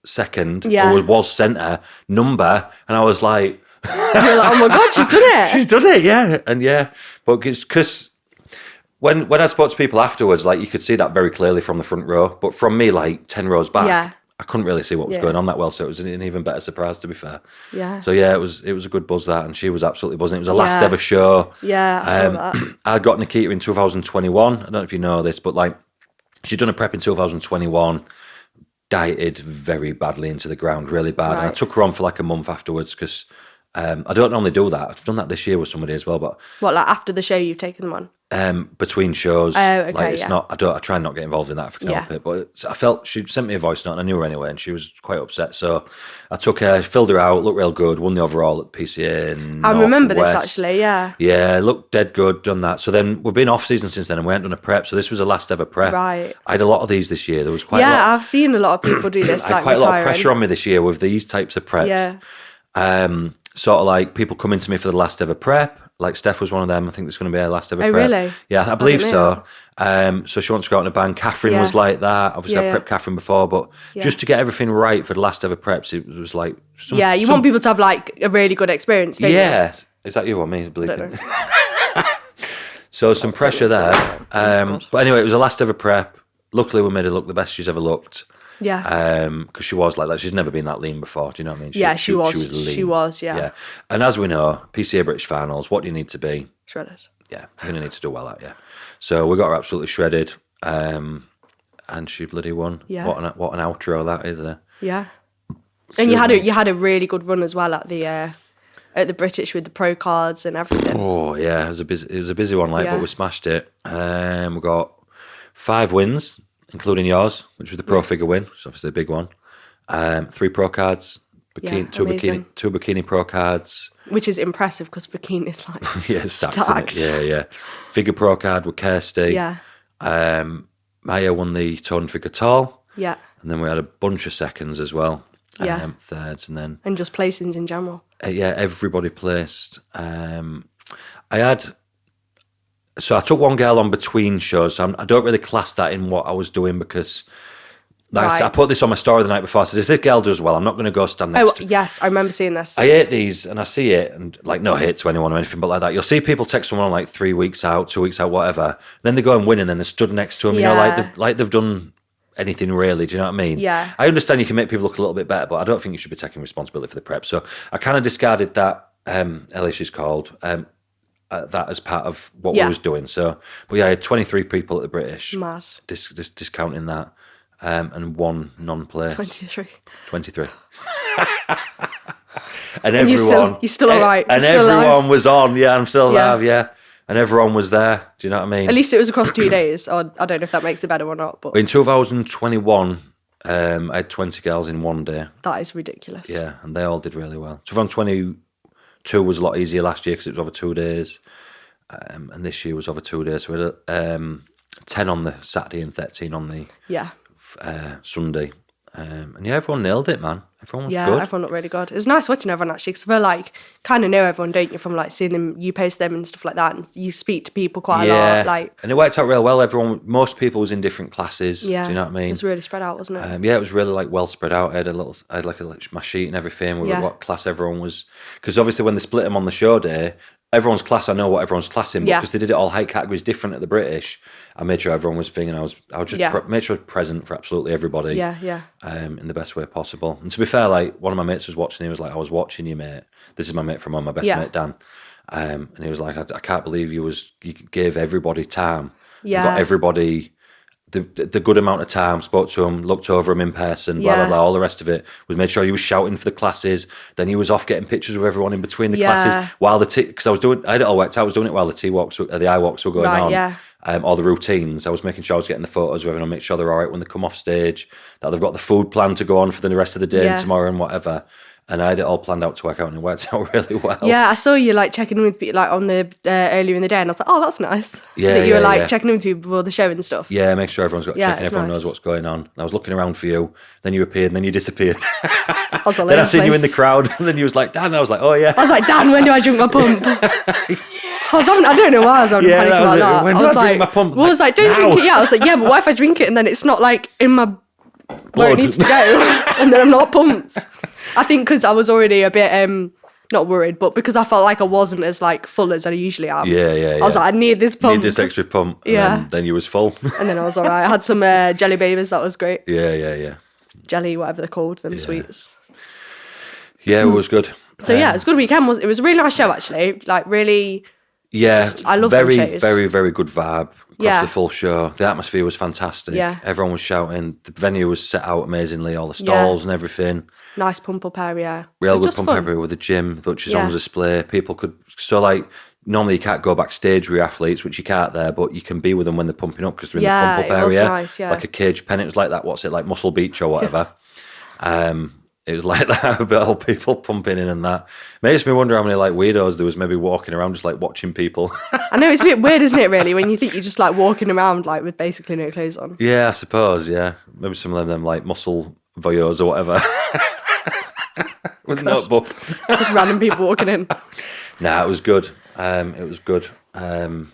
second, or was centre, number, and I was like... You're like, oh my God, she's done it. She's done it, yeah. And yeah, but it's because when I spoke to people afterwards, like you could see that very clearly from the front row. But from me, like 10 rows back, I couldn't really see what was going on that well. So it was an even better surprise, to be fair. Yeah. So yeah, it was a good buzz, that, and she was absolutely buzzing. It was the last ever show. Yeah, I saw that. I got Nikita in 2021. I don't know if you know this, but like she'd done a prep in 2021, dieted very badly into the ground, really bad. Right. And I took her on for like a month afterwards because I don't normally do that. I've done that this year with somebody as well, but what, like after the show you've taken them on? Between shows. Oh, okay, like it's not. I try and not get involved in that if I can help it. But I felt she sent me a voice note, and I knew her anyway, and she was quite upset. So I took her, filled her out, looked real good, won the overall at PCA. And I remember this actually. Yeah. Yeah, looked dead good. Done that. So then we've been off season since then, and we hadn't done a prep. So this was the last ever prep. Right. I had a lot of these this year. There was quite. Yeah, I've seen a lot of people do this. I had quite a lot of pressure on me this year with these types of preps. Yeah. Sort of like people coming to me for the last ever prep. Like Steph was one of them. I think it's going to be her last ever prep. Oh, really? Yeah, I believe so. So she wants to go out in a band. Catherine was like that. Obviously, I prepped Catherine before, but just to get everything right for the last ever preps, it was like... you want people to have like a really good experience, don't you? Yeah. Is that you or me? So some pressure there. But anyway, it was the last ever prep. Luckily, we made her look the best she's ever looked. Yeah. Because she was like that. She's never been that lean before. Do you know what I mean? She was lean. She was, yeah. And as we know, PCA British Finals, what do you need to be? Shredded. Yeah, you're going to need to do well at, So we got her absolutely shredded. And she bloody won. Yeah. What an outro that is. Yeah. And you had a really good run as well at the British with the pro cards and everything. Oh yeah, it was a busy one, but we smashed it. We got 5 wins, including yours, which was the pro figure win, which is obviously a big one. 3 pro cards, two bikini pro cards, which is impressive because bikini is like stacked. Yeah. Figure pro card with Kirsty. Yeah. Maya won the toned figure tall. Yeah. And then we had a bunch of seconds as well. Yeah. Thirds and just placings in general. Everybody placed. So I took one girl on between shows. So I don't really class that in what I was doing because I put this on my story the night before. I said, if this girl does well, I'm not going to go stand next to her. Yes, I remember seeing this. I hate these and I see it and like no hate to anyone or anything, but like that. You'll see people text someone on like 3 weeks out, 2 weeks out, whatever. Then they go and win and then they're stood next to them, like they've done anything really. Do you know what I mean? Yeah. I understand you can make people look a little bit better, but I don't think you should be taking responsibility for the prep. So I kind of discarded that, Ellie she's called, that as part of what we was doing. So, but I had 23 people at the British. Mad. Discounting that, and 1 non-place. 23. And everyone, you're still all right. And everyone was on. Yeah, I'm still alive. Yeah, and everyone was there. Do you know what I mean? At least it was across 2 days. Or I don't know if that makes it better or not. But in 2021, I had 20 girls in 1 day. That is ridiculous. Yeah, and they all did really well. 2022 was a lot easier last year because it was over 2 days, and this year was over 2 days. So we had 10 on the Saturday and 13 on the Sunday. And everyone nailed it, man. Everyone was good. Yeah, everyone looked really good. It was nice watching everyone actually, because I feel like kind of know everyone, don't you? From like seeing them, you post them and stuff like that, and you speak to people quite a lot. Like, and it worked out real well. Most people was in different classes. Yeah, do you know what I mean? It was really spread out, wasn't it? It was really like well spread out. I had my sheet and everything with what class everyone was, because obviously when they split them on the show day, everyone's class, I know what everyone's class in, but because they did it all height categories different at the British, I made sure everyone was thinking I was just made sure I was present for absolutely everybody. Yeah. In the best way possible. And to be fair, like one of my mates was watching, he was like, I was watching you, mate. This is my mate from home, my best mate, Dan. And he was like, I can't believe you gave everybody time. Yeah. You got everybody the good amount of time, spoke to him, looked over him in person, blah, blah, blah, all the rest of it. We made sure he was shouting for the classes. Then he was off getting pictures with everyone in between the classes while because I had it all worked out. I was doing it while the eye walks were going on. Yeah. All the routines. I was making sure I was getting the photos with everyone, make sure they're all right when they come off stage, that they've got the food plan to go on for the rest of the day and tomorrow and whatever. And I had it all planned out to work out, and it worked out really well. Yeah, I saw you like checking in with people like on the earlier in the day, and I was like, oh, that's nice. Yeah, that you were like yeah. checking in with people before the show and stuff. Yeah, make sure everyone's got a check and it's everyone nice. knows what's going on. I was looking around for you, then you appeared, and then you disappeared. I was all Then over I the seen you in the place. crowd, and then you was like, Dan. I was like, oh yeah. I was like, Dan, when do I drink my pump? I don't know why I was having a Yeah, panic that was about it. that. When I do I was drink like, my pump? Well, I was like, don't Now. drink it. Yeah, I was like, yeah, but what if I drink it and then it's not like in my where Blood. it needs to go, and then I'm not pumped. I think because I was already a bit not worried, but because I felt like I wasn't as like full as I usually am. Yeah. I was like, I need this pump. Need this extra pump. And Yeah. then you was full. And then I was all right. I had some jelly babies. That was great. Yeah. Jelly, whatever they're called, them sweets. Yeah, it was good. So yeah, it was a good weekend. It was a really nice show actually. Like really, Yeah, I love them very, shows. very, very good vibe across Yeah. the full show. The atmosphere was fantastic. Yeah. Everyone was shouting. The venue was set out amazingly. All the stalls and everything. nice pump up area. Real It was good just pump fun. everywhere with the gym, which is Yeah. on display. People could like normally you can't go backstage with your athletes, which you can't there, but you can be with them when they're pumping up because they're in Yeah, the pump up it was area, nice, yeah. like a cage pen. It was like that. What's it like, Muscle Beach or whatever? It was like that, a bit of people pumping in and that. Makes me wonder how many like weirdos there was maybe walking around just like watching people. I know it's a bit weird, isn't it? Really, when you think you're just like walking around like with basically no clothes on. Yeah, I suppose. Yeah, maybe some of them like muscle voyeurs or whatever. With a notebook. Just random people walking in. Nah, it was good. It was good. And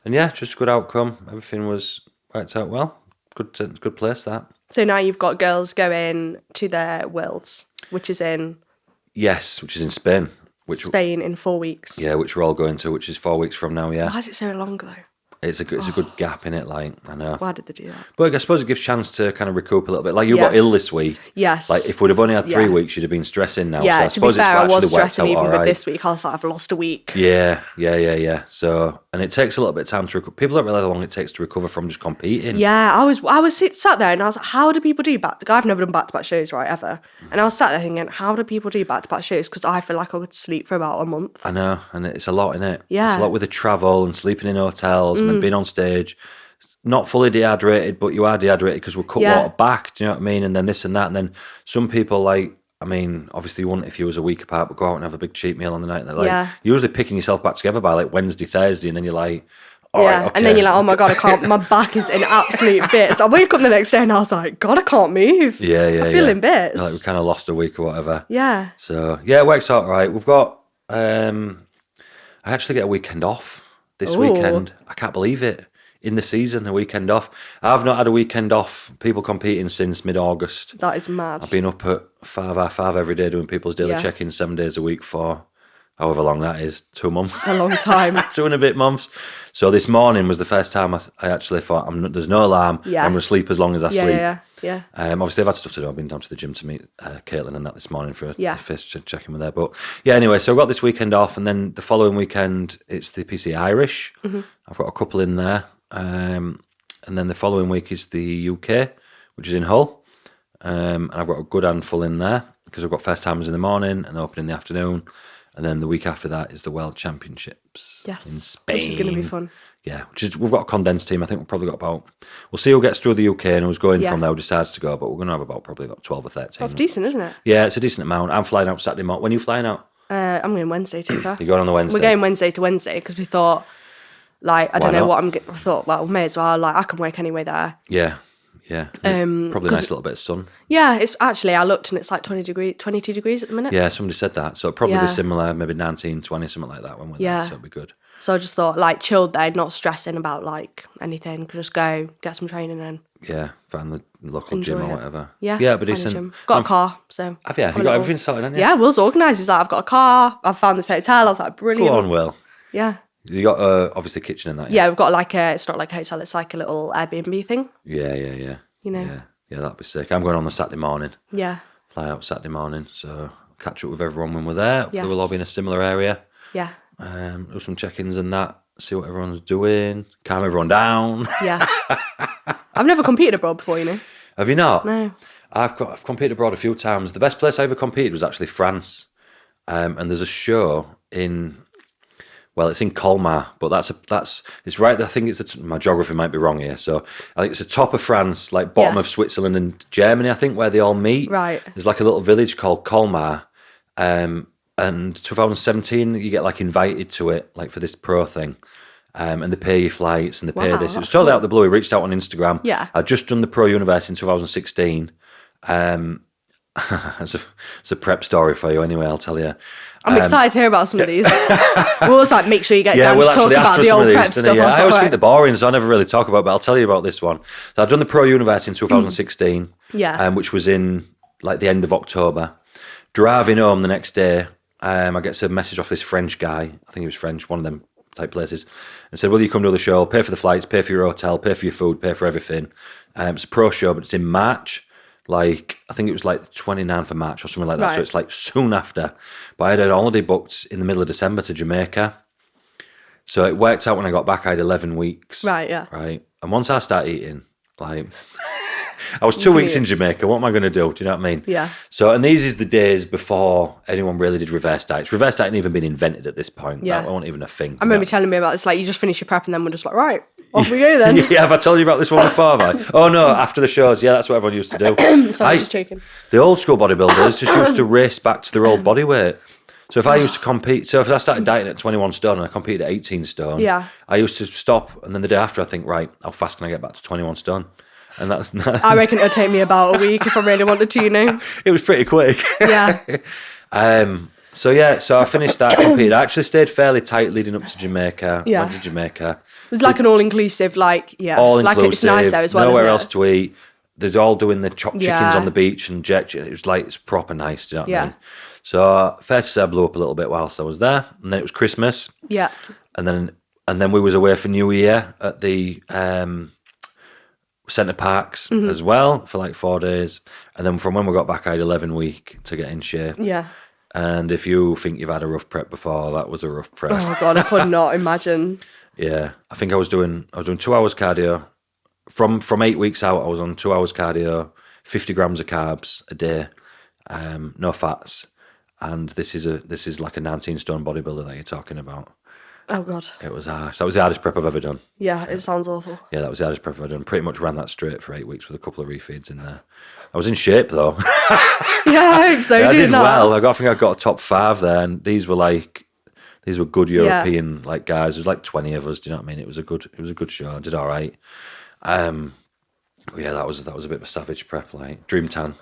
yeah, just a good outcome. Everything was worked out well. Good place that. So now you've got girls going to their Worlds, which is in Yes, which is in Spain. Spain in 4 weeks. Yeah, which we're all going to, which is 4 weeks from now. Yeah, Why is it so long though? it's a good gap in it. Like I know. Why did they do that? But I suppose it gives chance to kind of recoup a little bit. Like you Yeah. got ill this week. Yes. Like if we'd have only had 3 Yeah. weeks, you'd have been stressing now. Yeah, so I to be suppose fair, I it's was actually worked stressing out even all with right. this week. I was like, I've lost a week. Yeah. So, and it takes a little bit of time to recover. People don't realize how long it takes to recover from just competing. Yeah, I was sat there and I was like, how do people do back? I've never done back-to-back shows, right, ever. And I was sat there thinking, how do people do back-to-back shows? Because I feel like I would sleep for about a month. I know, and it's a lot in it. Yeah. It's a lot with the travel and sleeping in hotels and then being on stage. Not fully dehydrated, but you are dehydrated because we'll cut Yeah. water back. Do you know what I mean? And then this and that, and then some people like. I mean, obviously, you wouldn't if you was a week apart, but go out and have a big cheat meal on the night. They're like, Yeah. you're usually picking yourself back together by like Wednesday, Thursday, and then you're like, all Yeah, right, okay. and then you're like, oh my God, I can't, my back is in absolute bits. I wake up the next day and I was like, God, I can't move. yeah, I feel in bits. Like we kind of lost a week or whatever. Yeah. So yeah, it works out all right. We've got. I actually get a weekend off this Ooh. weekend. I can't believe it. In the season, a weekend off. I've not had a weekend off. People competing since mid-August. That is mad. I've been up at 5:30 every day doing people's daily Yeah. check-ins 7 days a week for however long that is, 2 months. A long time. 2 and a bit months. So this morning was the first time I actually thought, there's no alarm. Yeah. I'm going to sleep as long as I sleep. Yeah. Obviously, I've had stuff to do. I've been down to the gym to meet Caitlin and that this morning for Yeah. a fist check in with her. But yeah, anyway, so I've got this weekend off, and then the following weekend it's the PC Irish. Mm-hmm. I've got a couple in there, and then the following week is the UK, which is in Hull, and I've got a good handful in there because I've got first timers in the morning and open in the afternoon, and then the week after that is the World Championships Yes. in Spain, Which is going to be fun. Yeah, we've got a condensed team. I think we've probably got we'll see who gets through the UK and who's going Yeah. from there, who decides to go, but we're going to have probably about 12 or 13. That's decent, isn't it? Yeah, it's a decent amount. I'm flying out Saturday morning. When are you flying out? I'm going Wednesday too far. You're going on the Wednesday? We're going Wednesday to Wednesday because we thought, like, I don't Why know not? what I thought, well, may as well, like, I can work anyway there. Yeah. Probably a 'cause- nice little bit of sun. Yeah, it's actually, I looked and it's like 22 degrees at the minute. Yeah, somebody said that. So it'll probably Yeah. be similar, maybe 19, 20, something like that when we're Yeah. there. So it'll be good. So I just thought, like, chilled there, not stressing about, like, anything. Could just go, get some training in. Yeah, find the local Enjoy gym or it. whatever. Yeah, Yeah, but find a decent. gym. Got a car, so. Have you? I'm You a got little- everything sorted, haven't you? Yeah, Will's organised. He's like, I've got a car, I've found this hotel. I was like, Go brilliant. on, Will. Yeah. You got obviously kitchen and that. Yeah, we've got like it's not like a hotel, it's like a little Airbnb thing, Yeah. you know? Yeah, that'd be sick. I'm going on the Saturday morning. Yeah. Fly out Saturday morning, so catch up with everyone when we're there. Hopefully Yes. we'll all be in a similar area. Yeah. Do some check-ins and that. See what everyone's doing. Calm everyone down. Yeah. I've never competed abroad before, you know? Have you not? No. I've competed abroad a few times. The best place I ever competed was actually France. And there's a show in Well, it's in Colmar, but it's right. I think my geography might be wrong here. So I think it's the top of France, like bottom of Switzerland and Germany, I think, where they all meet. Right. There's like a little village called Colmar. And 2017, you get like invited to it, like for this pro thing. And they pay your flights and they pay this. It was totally out of the blue. We reached out on Instagram. Yeah. I'd just done the Pro Universe in 2016. It's a prep story for you anyway, I'll tell you. I'm excited to hear about some of these. We'll always like make sure you get Dan to talk about the old prep stuff. I always think they're boring, so I never really talk about it, but I'll tell you about this one. So I've done the Pro Universe in 2016, which was in like the end of October. Driving home the next day, I get a message off this French guy, I think he was French, one of them type places, and said, will you come to the show, pay for the flights, pay for your hotel, pay for your food, pay for everything. It's a pro show, but it's in March. Like, I think it was like the 29th of March or something like that. Right. So it's like soon after. But I had a holiday booked in the middle of December to Jamaica. So it worked out when I got back, I had 11 weeks. Right, yeah. Right. And once I started eating, like, I was 2 weeks in Jamaica. What am I going to do? Do you know what I mean? Yeah. So, and these is the days before anyone really did reverse diets. Reverse diet hadn't even been invented at this point. Yeah. That wasn't even a thing. I remember you telling me about this, like, you just finish your prep and then we're just like, right, off we go then. Yeah, have I told you about this one before, have I? Oh, no, after the shows. Yeah, that's what everyone used to do. So I'm just joking. The old school bodybuilders just used to race back to their old body weight. So if I used to compete, so if I started dieting at 21 stone and I competed at 18 stone, I used to stop, and then the day after I think, right, how fast can I get back to 21 stone? And that's I reckon it'll take me about a week if I really wanted to, you know. It was pretty quick. Yeah. So I finished that, competed. I actually stayed fairly tight leading up to Jamaica. Yeah. Went to Jamaica. It was like an all-inclusive, like, all-inclusive, like it's nice there as well, nowhere isn't else it? to eat. They're all doing the chopped chickens on the beach and jet. It was like, it's proper nice, do you know what I mean? So fair to say I blew up a little bit whilst I was there. And then it was Christmas. Yeah. And then we was away for New Year at the Centre Parks as well for like 4 days. And then from when we got back, I had 11 weeks to get in shape. Yeah. And if you think you've had a rough prep before, that was a rough prep. Oh God, I could not imagine. Yeah. I think I was doing 2 hours cardio. From 8 weeks out, I was on 2 hours cardio, 50 grams of carbs a day, no fats. And this is like a 19 stone bodybuilder that you're talking about. Oh God. It was harsh. That was the hardest prep I've ever done. Yeah, it sounds awful. Yeah, that was the hardest prep I've ever done. Pretty much ran that straight for 8 weeks with a couple of refeeds in there. I was in shape though. Yeah, I hope so. Yeah, I did well. I think I got a top 5 there, and these were good European like guys. There was like 20 of us. Do you know what I mean? It was a good show. I did all right. But yeah, that was a bit of a savage prep. Like Dream Tan.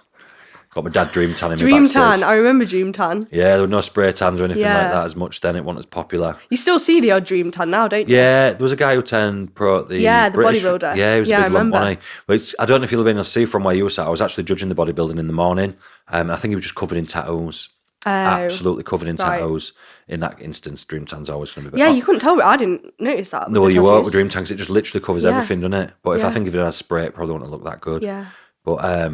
Got my dad Dream Tanning me Dream backstage. Tan, I remember Dream Tan. Yeah, there were no spray tans or anything like that as much then. It wasn't as popular. You still see the odd Dream Tan now, don't you? Yeah, there was a guy who turned pro at the British, bodybuilder. Yeah, he was a big lump, wasn't he? But I don't know if you'll have been able to see from where you were sat. I was actually judging the bodybuilding in the morning. I think he was just covered in tattoos. Absolutely covered in tattoos. In that instance, Dream Tan's always going to be better. Yeah, you couldn't tell me. I didn't notice that. No, well, you won't with Dream Tan because it just literally covers everything, doesn't it? But if Yeah. I think if it had spray, it probably wouldn't look that good. Yeah. But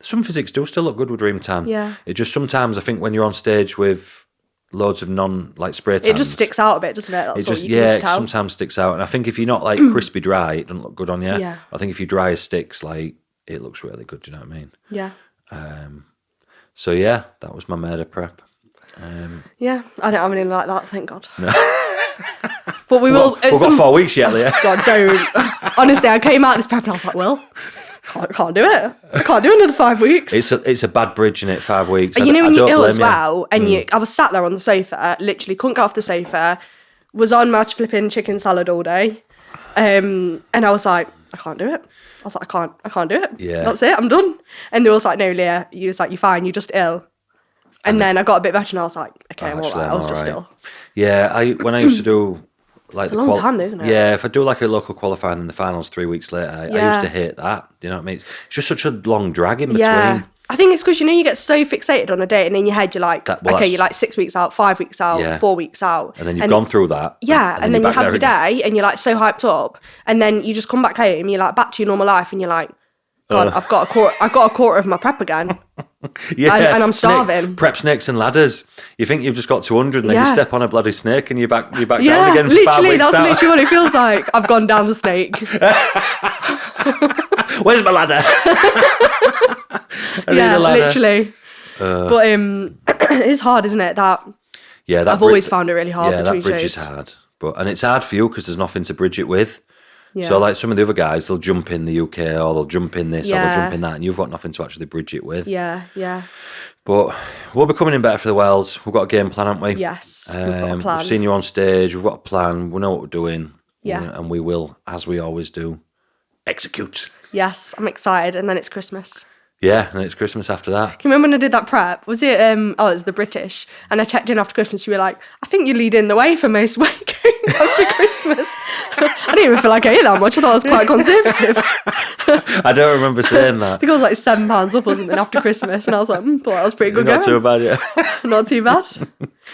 some physics do still look good with Dream Tan. Yeah. It just sometimes I think when you're on stage with loads of spray tans, It just sticks out a bit, doesn't it? That's it just what you can just it tell. sometimes sticks out. And I think if you're not like crispy dry, it doesn't look good on you. Yeah. I think if you dry as sticks, like it looks really good. Do you know what I mean? Yeah. So yeah, that was my murder prep. Yeah, I don't have anything like that, thank God. No. But we will. We've got 4 weeks yet, Leah. God, don't. Honestly, I came out of this prep and I was like, well, can't do it. I can't do another 5 weeks. It's a bad bridge in it. 5 weeks. And you know when you're ill as well, and I was sat there on the sofa, literally couldn't get off the sofa, was on my flipping chicken salad all day, and I was like, I can't do it. I was like, I can't do it. Yeah. That's it, I'm done. And they were like, no, Leah, you was like, you're fine, you're just ill. And then I got a bit better and I was like, okay, I'm all right. I was just ill. Yeah, when I used to do like it's a long time though, isn't it? Yeah, if I do like a local qualifying in the finals 3 weeks later, I used to hate that. Do you know what I mean? It's just such a long drag in between. Yeah. I think it's because, you get so fixated on a date and in your head you're like, you're like 6 weeks out, 5 weeks out, 4 weeks out. And then you've gone through that. Yeah, and then you have your day and you're like so hyped up. And then you just come back home, you're like back to your normal life and you're like, God, I've got a quarter of my prep again. Yeah, and I'm starving. Prep snakes and ladders. You think you've just got 200 and then you step on a bloody snake and you're back down again for 5 weeks that's out. literally what it feels like. I've gone down the snake. Where's my ladder? I need a ladder. Literally. But it's hard, isn't it? That Yeah, I've always found it really hard between that bridge shows. is hard. And it's hard for you because there's nothing to bridge it with. Yeah. So like some of the other guys, they'll jump in the UK or they'll jump in this or they'll jump in that, and you've got nothing to actually bridge it with. Yeah. But we'll be coming in better for the Worlds. We've got a game plan, haven't we? Yes, we've got a plan. We've seen you on stage. We've got a plan. We know what we're doing. Yeah. And we will, as we always do, execute. Yes, I'm excited. And then it's Christmas. Yeah, and it's Christmas after that. Can you remember when I did that prep? Was it, it was the British. And I checked in after Christmas. You were like, I think you're leading the way for most weight going after Christmas. I didn't even feel like I ate that much. I thought I was quite conservative. I don't remember saying that. I think I was like 7 pounds up or something after Christmas. And I was like, thought that was pretty good Not too going. bad, yeah. Not too bad.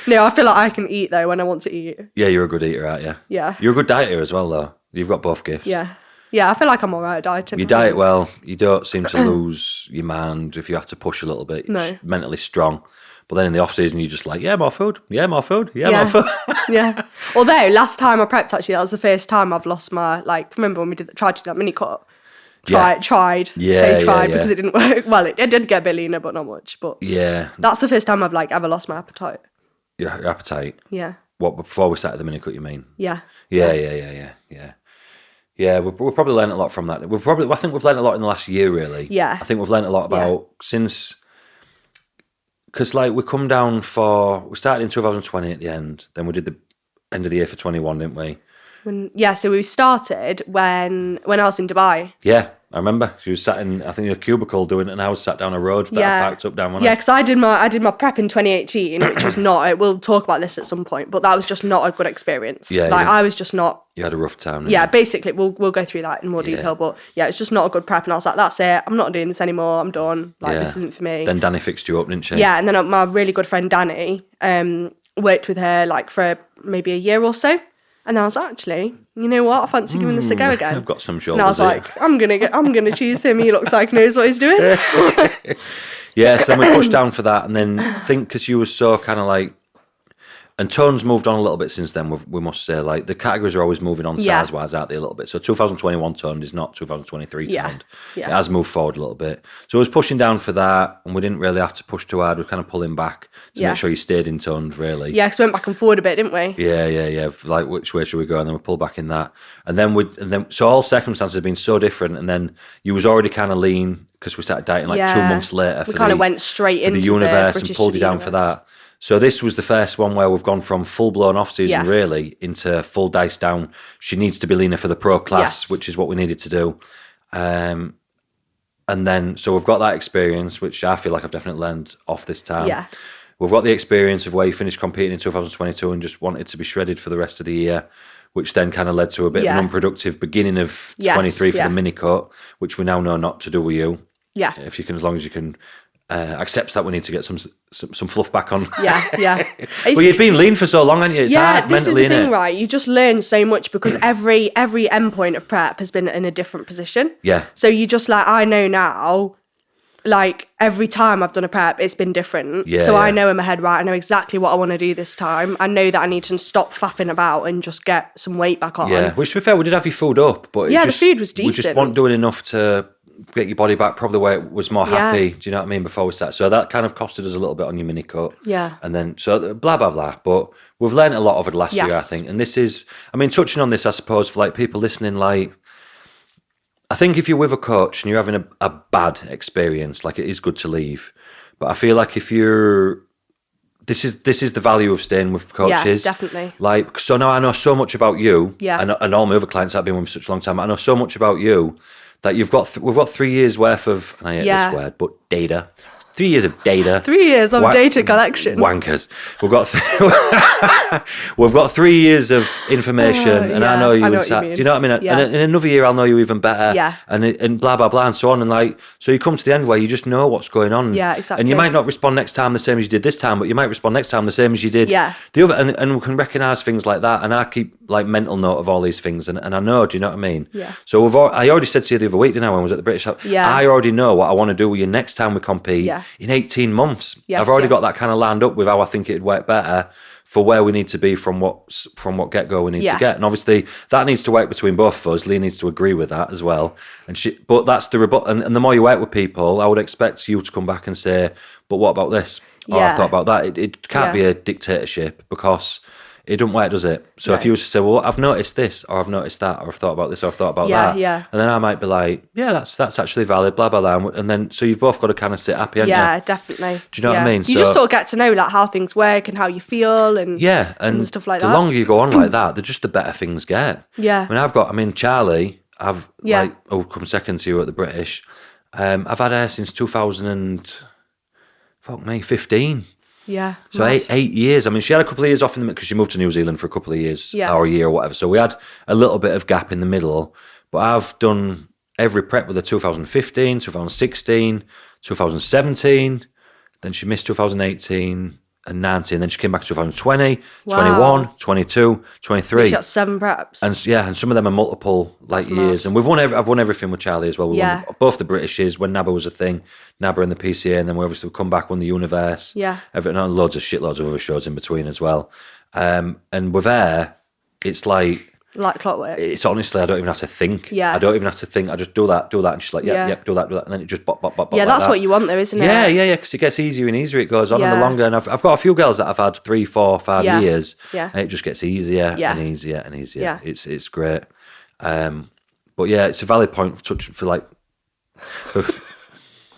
No, I feel like I can eat though when I want to eat. Yeah, you're a good eater, aren't you? Yeah. You're a good dieter as well, though. You've got both gifts. Yeah. Yeah, I feel like I'm all right at dieting. You diet well. You don't seem to lose your mind if you have to push a little bit. You're No. mentally strong. But then in the off season, you're just like, yeah, more food. Yeah, more food. Yeah, more food. Yeah. Although last time I prepped, actually, that was the first time I've lost my, like, remember when we tried to do that mini cut? Tried. Because it didn't work. Well, it did get a bit leaner, but not much. But Yeah. that's the first time I've like ever lost my appetite. Your appetite. Yeah. What, before we started the mini cut, you mean? Yeah. Yeah. Yeah, we've probably learned a lot from that. I think we've learned a lot in the last year, really. Yeah. I think we've learned a lot about since, because like we started in 2020 at the end, then we did the end of the year for 21, didn't we? So we started when I was in Dubai. Yeah, I remember. She was sat in, I think, a cubicle doing it, and I was sat down a road that I parked up down one. Yeah, because I did my prep in 2018, which was not. We'll talk about this at some point, but that was just not a good experience. Yeah, I was just not. You had a rough time. Yeah, basically, we'll go through that in more detail, but yeah, it's just not a good prep, and I was like, that's it. I'm not doing this anymore. I'm done. This isn't for me. Then Danny fixed you up, didn't she? Yeah, and then my really good friend Danny worked with her like for maybe a year or so. And I was like, actually, you know what? I fancy giving this a go again. I've got some shoulders. And I was like, I'm gonna choose him. He looks like he knows what he's doing. Yeah, so then we pushed down for that, and then I think because you were so kind of like, and tone's moved on a little bit since then. We must say, like, the categories are always moving on size wise, aren't they, a little bit? So 2021 toned is not 2023 toned. Yeah. It has moved forward a little bit. So I was pushing down for that, and we didn't really have to push too hard. We were kind of pulling back to make sure you stayed in toned, really. Yeah, because we went back and forward a bit, didn't we? Yeah. Like, which way should we go? And then we pull back in that, and then so all circumstances have been so different. And then you was already kind of lean because we started dieting like 2 months later. We kind of went straight into the universe the and pulled you down for that. So this was the first one where we've gone from full-blown off-season, really, into full dice down. She needs to be leaner for the pro class, which is what we needed to do. And then, so we've got that experience, which I feel like I've definitely learned off this time. Yeah. We've got the experience of where you finished competing in 2022 and just wanted to be shredded for the rest of the year, which then kind of led to a bit of an unproductive beginning of 23 for the mini cut, which we now know not to do with you. Yeah. As long as you can accept that we need to get some fluff back on. Yeah. Well, you've been lean for so long, haven't you? It's hard this mentally, is the thing, innit? right? You just learn so much because every endpoint of prep has been in a different position. Yeah. So you just like, I know now, like every time I've done a prep, it's been different. Yeah, so I know in my head, right, I know exactly what I want to do this time. I know that I need to stop faffing about and just get some weight back on. Yeah, which to be fair, we did have your food up, but the food was We just decent. weren't doing enough to get your body back probably where it was more happy. Do you know what I mean? Before we started. So that kind of costed us a little bit on your mini cut. Yeah. And then, so blah, blah, blah. But we've learned a lot over the last year, I think. And this is, I mean, touching on this, I suppose, for like people listening, like, I think if you're with a coach and you're having a bad experience, like it is good to leave. But I feel like if you're, this is the value of staying with coaches. Yeah, definitely. Like, so now I know so much about you. Yeah. And all my other clients that have been with me such a long time. I know so much about you that we've got 3 years worth of, and I hate this word, but data. 3 years of data. 3 years of data collection. Wankers. We've got 3 years of information, and I know you inside. Do you know what I mean? Yeah. And in another year, I'll know you even better. Yeah. And blah blah blah and so on. And like, so you come to the end where you just know what's going on. Yeah, exactly. And you might not respond next time the same as you did this time, but you might respond next time the same as you did the other. And we can recognise things like that. And I keep like mental note of all these things, and I know. Do you know what I mean? Yeah. So I already said to you the other week, didn't I, when I was at the British Shop? Yeah. I already know what I want to do with you next time we compete. Yeah. In 18 months. Yes, I've already got that kind of lined up with how I think it'd work better for where we need to be from what get-go we need to get. And obviously that needs to work between both of us. Leah needs to agree with that as well. But that's the and the more you work with people, I would expect you to come back and say, but what about this? Or I've thought about that. It can't be a dictatorship, because it doesn't work, does it? So if you were to say, well, I've noticed this, or I've noticed that, or I've thought about this, or I've thought about that. Yeah. And then I might be like, yeah, that's actually valid, blah, blah, blah. And then, so you've both got to kind of sit happy, haven't you? Yeah, definitely. Do you know what I mean? You just sort of get to know like how things work and how you feel and stuff like that. The longer you go on like that, the better things get. Yeah. I mean, Charlie, come second to you at the British. I've had her since 2015. Yeah. So 8 years. I mean, she had a couple of years off in the middle because she moved to New Zealand for a couple of years or a year or whatever. So we had a little bit of gap in the middle. But I've done every prep with her 2015, 2016, 2017. Then she missed 2018 and 19. Then she came back 2020, 21, 22, 23. She got 7 preps. And some of them are multiple years. And I've won everything with Charlie as well. We won both the Britishes when NABBA was a thing, NABBA and the PCA, and then we obviously come back, won the Universe. Yeah. Everything, and shitloads of other shows in between as well. And with her, it's like clockwork. It's honestly, I don't even have to think. Yeah. I don't even have to think. I just do that. And she's like, yep, do that. And then it just bop. Yeah, that's what you want though, isn't it? Yeah, because it gets easier and easier. It goes on and the longer. And I've got a few girls that I've had 3, 4, 5 years. Yeah. And it just gets easier and easier and easier. Yeah. It's great. But yeah, it's a valid point for like...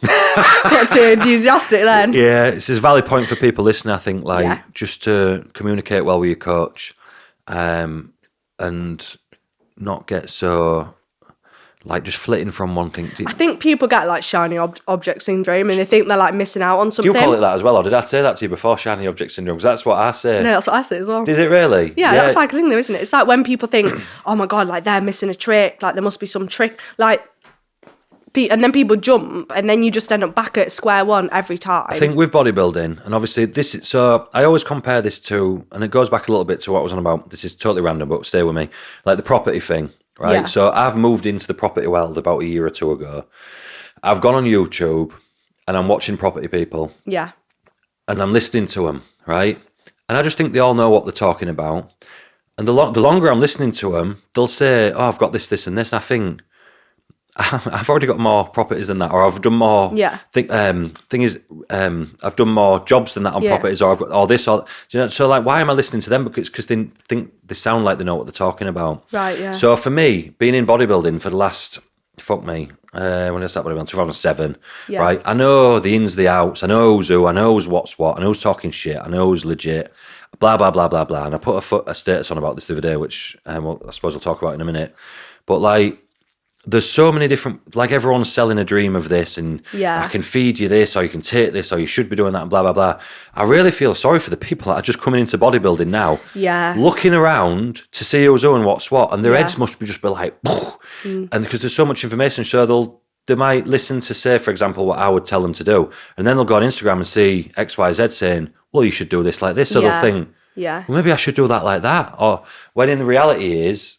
Got too enthusiastic then. Yeah, it's a valid point for people listening, I think, just to communicate well with your coach. And not get so just flitting from one thing. I think people get shiny object syndrome and they think they're missing out on something. Do you call it that as well, or did I say that to you before, shiny object syndrome? Because that's what I say. No, that's what I say as well. Is it really? Yeah, that's like a thing though, isn't it? It's like when people think, oh my God, they're missing a trick, there must be some trick, and then people jump, and then you just end up back at square one every time. I think with bodybuilding, and obviously so I always compare this to, and it goes back a little bit to what I was on about, this is totally random, but stay with me, the property thing, right? Yeah. So I've moved into the property world about a year or two ago. I've gone on YouTube, and I'm watching property people. Yeah. And I'm listening to them, right? And I just think they all know what they're talking about. And the longer I'm listening to them, they'll say, oh, I've got this, this, and this, and I think... I've already got more properties than that, or I've done more. Yeah. I've done more jobs than that on properties, or I've got all this, or So why am I listening to them? Because they think they sound like they know what they're talking about. Right. Yeah. So for me, being in bodybuilding for the last when I started bodybuilding, 2007. Yeah. Right. I know the ins, the outs. I know who's who. I know who's what's what. I know who's talking shit. I know who's legit. Blah blah blah blah blah. And I put a status on about this the other day, which I suppose we'll talk about in a minute. But there's so many different, everyone's selling a dream of this, and I can feed you this, or you can take this, or you should be doing that, and blah, blah, blah. I really feel sorry for the people that are just coming into bodybuilding now, looking around to see who's who and what's what, and their heads must be just be like, and because there's so much information, so they might listen to, say, for example, what I would tell them to do, and then they'll go on Instagram and see XYZ saying, well, you should do this like this, so they'll think, well, maybe I should do that like that, or when in the reality is,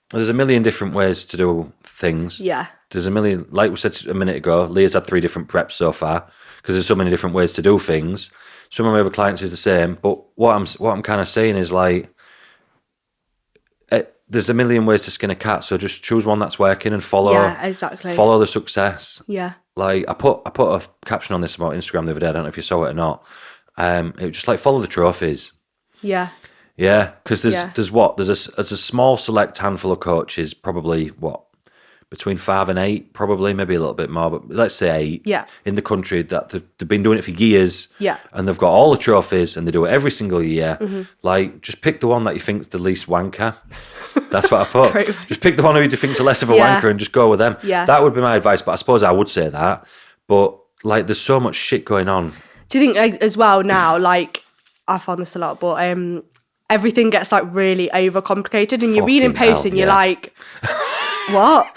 there's a million different ways to do things. Yeah. There's a million, like we said a minute ago, Leah's had 3 different preps so far because there's so many different ways to do things. Some of my other clients is the same, but what I'm kind of saying is there's a million ways to skin a cat, so just choose one that's working and follow. Yeah, exactly. Follow the success. Yeah. I put a caption on this about Instagram the other day. I don't know if you saw it or not. It was just follow the trophies. Yeah. Yeah, because there's a small select handful of coaches, probably between 5 and 8, probably maybe a little bit more, but let's say 8 in the country that they've been doing it for years. Yeah, and they've got all the trophies and they do it every single year. Mm-hmm. Just pick the one that you think's the least wanker. That's what I put. Just pick the one who you think's the less of a wanker and just go with them. Yeah, that would be my advice. But I suppose I would say that. But there's so much shit going on. Do you think as well now? I found this a lot, but everything gets really overcomplicated, and you're reading posts and you're like, what?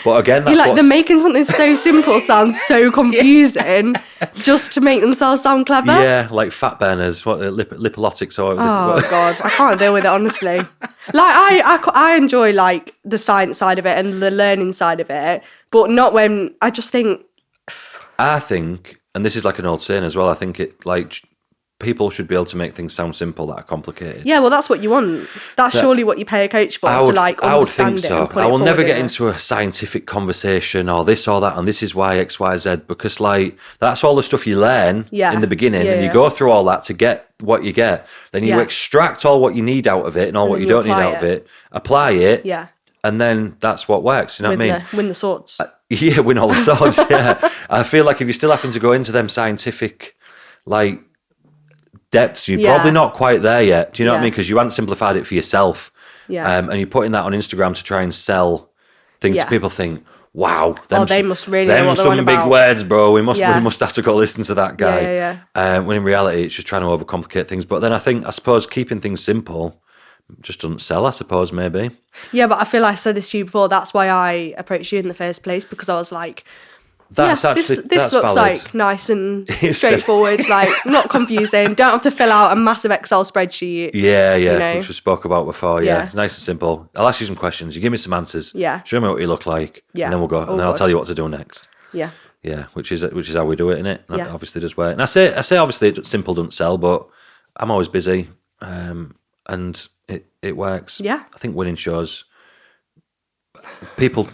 But again, that's they're making something so simple sound so confusing just to make themselves sound clever. Yeah, like fat burners, lipolytics or God, I can't deal with it, honestly. I enjoy the science side of it and the learning side of it, but not when I just think. I think, and this is an old saying as well, I think it people should be able to make things sound simple that are complicated. Yeah, well, that's what you want. That's surely what you pay a coach for, to like understand it and put it I will forward, never get into a scientific conversation or this or that, and this is why X, Y, Z, because like that's all the stuff you learn in the beginning, and you go through all that to get what you get. Then you extract all what you need out of it and all what you don't need out of it, apply it, and then that's what works. You know what I mean? Win the swords. Yeah, win all the swords. Yeah, I feel like if you're still having to go into them scientific, like, depths, you're probably not quite there yet. Do you know what I mean? Because you haven't simplified it for yourself. Yeah. And you're putting that on Instagram to try and sell things. People think, wow, they must really know what they're on some about. big words, bro. We must have to go listen to that guy. Yeah. When in reality, it's just trying to overcomplicate things. But then I suppose keeping things simple just doesn't sell, I suppose, maybe. Yeah, but I feel like I said this to you before. That's why I approached you in the first place, because I was like, this looks valid. like nice and straightforward, like not confusing. Don't have to fill out a massive Excel spreadsheet. Yeah, which we spoke about before. Yeah, it's nice and simple. I'll ask you some questions. You give me some answers. Yeah. Show me what you look like. Yeah. And then we'll go. And then I'll tell you what to do next. Yeah. Yeah, which is how we do it, innit? And it obviously does work. And I say obviously simple doesn't sell, but I'm always busy, and it works. Yeah. I think winning shows. People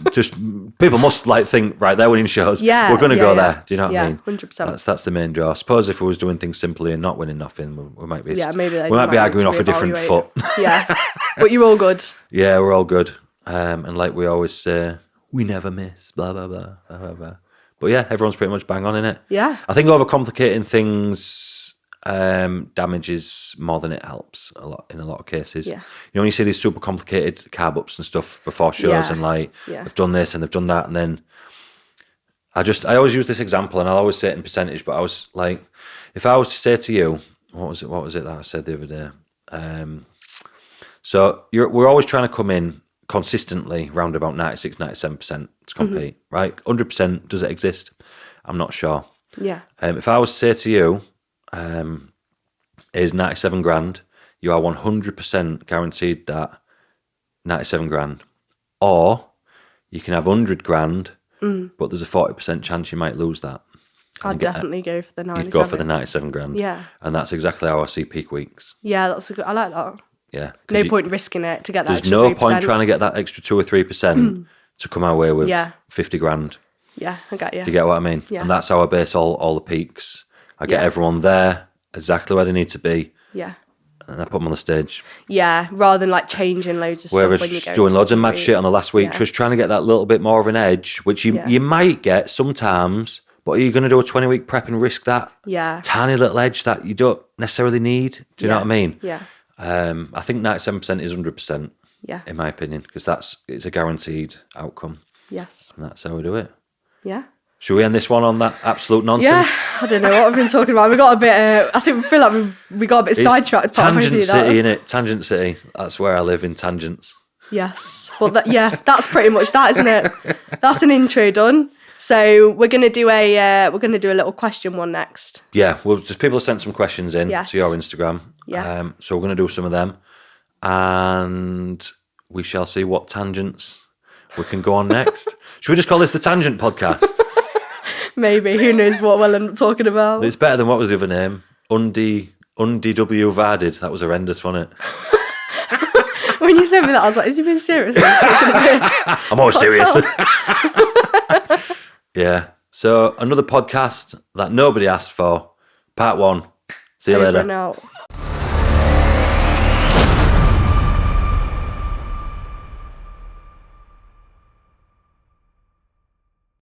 must like think, right, they're winning shows. Yeah, we're going to go there. Do you know what I mean? 100%. That's the main draw. I suppose if we was doing things simply and not winning nothing, we might be. Yeah, maybe we might be arguing off a different foot. Yeah, but you're all good. Yeah, we're all good. And like we always say, we never miss. Blah blah blah blah blah blah. But yeah, everyone's pretty much bang on in it. Yeah. I think overcomplicating things damages more than it helps in a lot of cases. Yeah. You know, when you see these super complicated carb ups and stuff before shows and like they've done this and they've done that, and then I always use this example, and I'll always say it in percentage, but I was like, if I was to say to you, what was it that I said the other day? So we're always trying to come in consistently round about 96-97% to compete, right? 100%, does it exist? I'm not sure. Yeah. If I was to say to you, is 97 grand, you are 100% guaranteed that 97 grand, or you can have 100 grand, but there's a 40% chance you might lose that. I'd definitely go for the 97. You'd go for the 97 grand. Yeah. And that's exactly how I see peak weeks. Yeah, I like that. Yeah. No point risking it to get that extra 3%. There's no point trying to get that extra 2 or 3% to come away with 50 grand. Yeah, I get you. Do you get what I mean? Yeah. And that's how I base all the peaks. I get everyone there, exactly where they need to be. Yeah. And I put them on the stage. Yeah, rather than like changing loads of stuff when you go. Doing loads of mad shit on the last week, just trying to get that little bit more of an edge, which you might get sometimes, but are you going to do a 20-week prep and risk that tiny little edge that you don't necessarily need? Do you know what I mean? Yeah. I think 97% is 100%, in my opinion, because it's a guaranteed outcome. Yes. And that's how we do it. Yeah. Should we end this one on that absolute nonsense? Yeah, I don't know what I've been talking about. We got a bit. I think we feel like we got a bit sidetracked. Tangent City, innit? Tangent City. That's where I live, in tangents. Yes, but that's pretty much that, isn't it? That's an intro done. So we're gonna do a little question one next. Yeah, well, just people have sent some questions in to your Instagram. Yeah. So we're gonna do some of them, and we shall see what tangents we can go on next. Should we just call this the Tangent Podcast? Maybe. Who knows what I'm talking about? It's better than what was the other name? Undivided. That was horrendous, wasn't it? When you said me that, I was like, is he being serious? I'm always serious. Yeah. So another podcast that nobody asked for. Part 1. See you later. Now.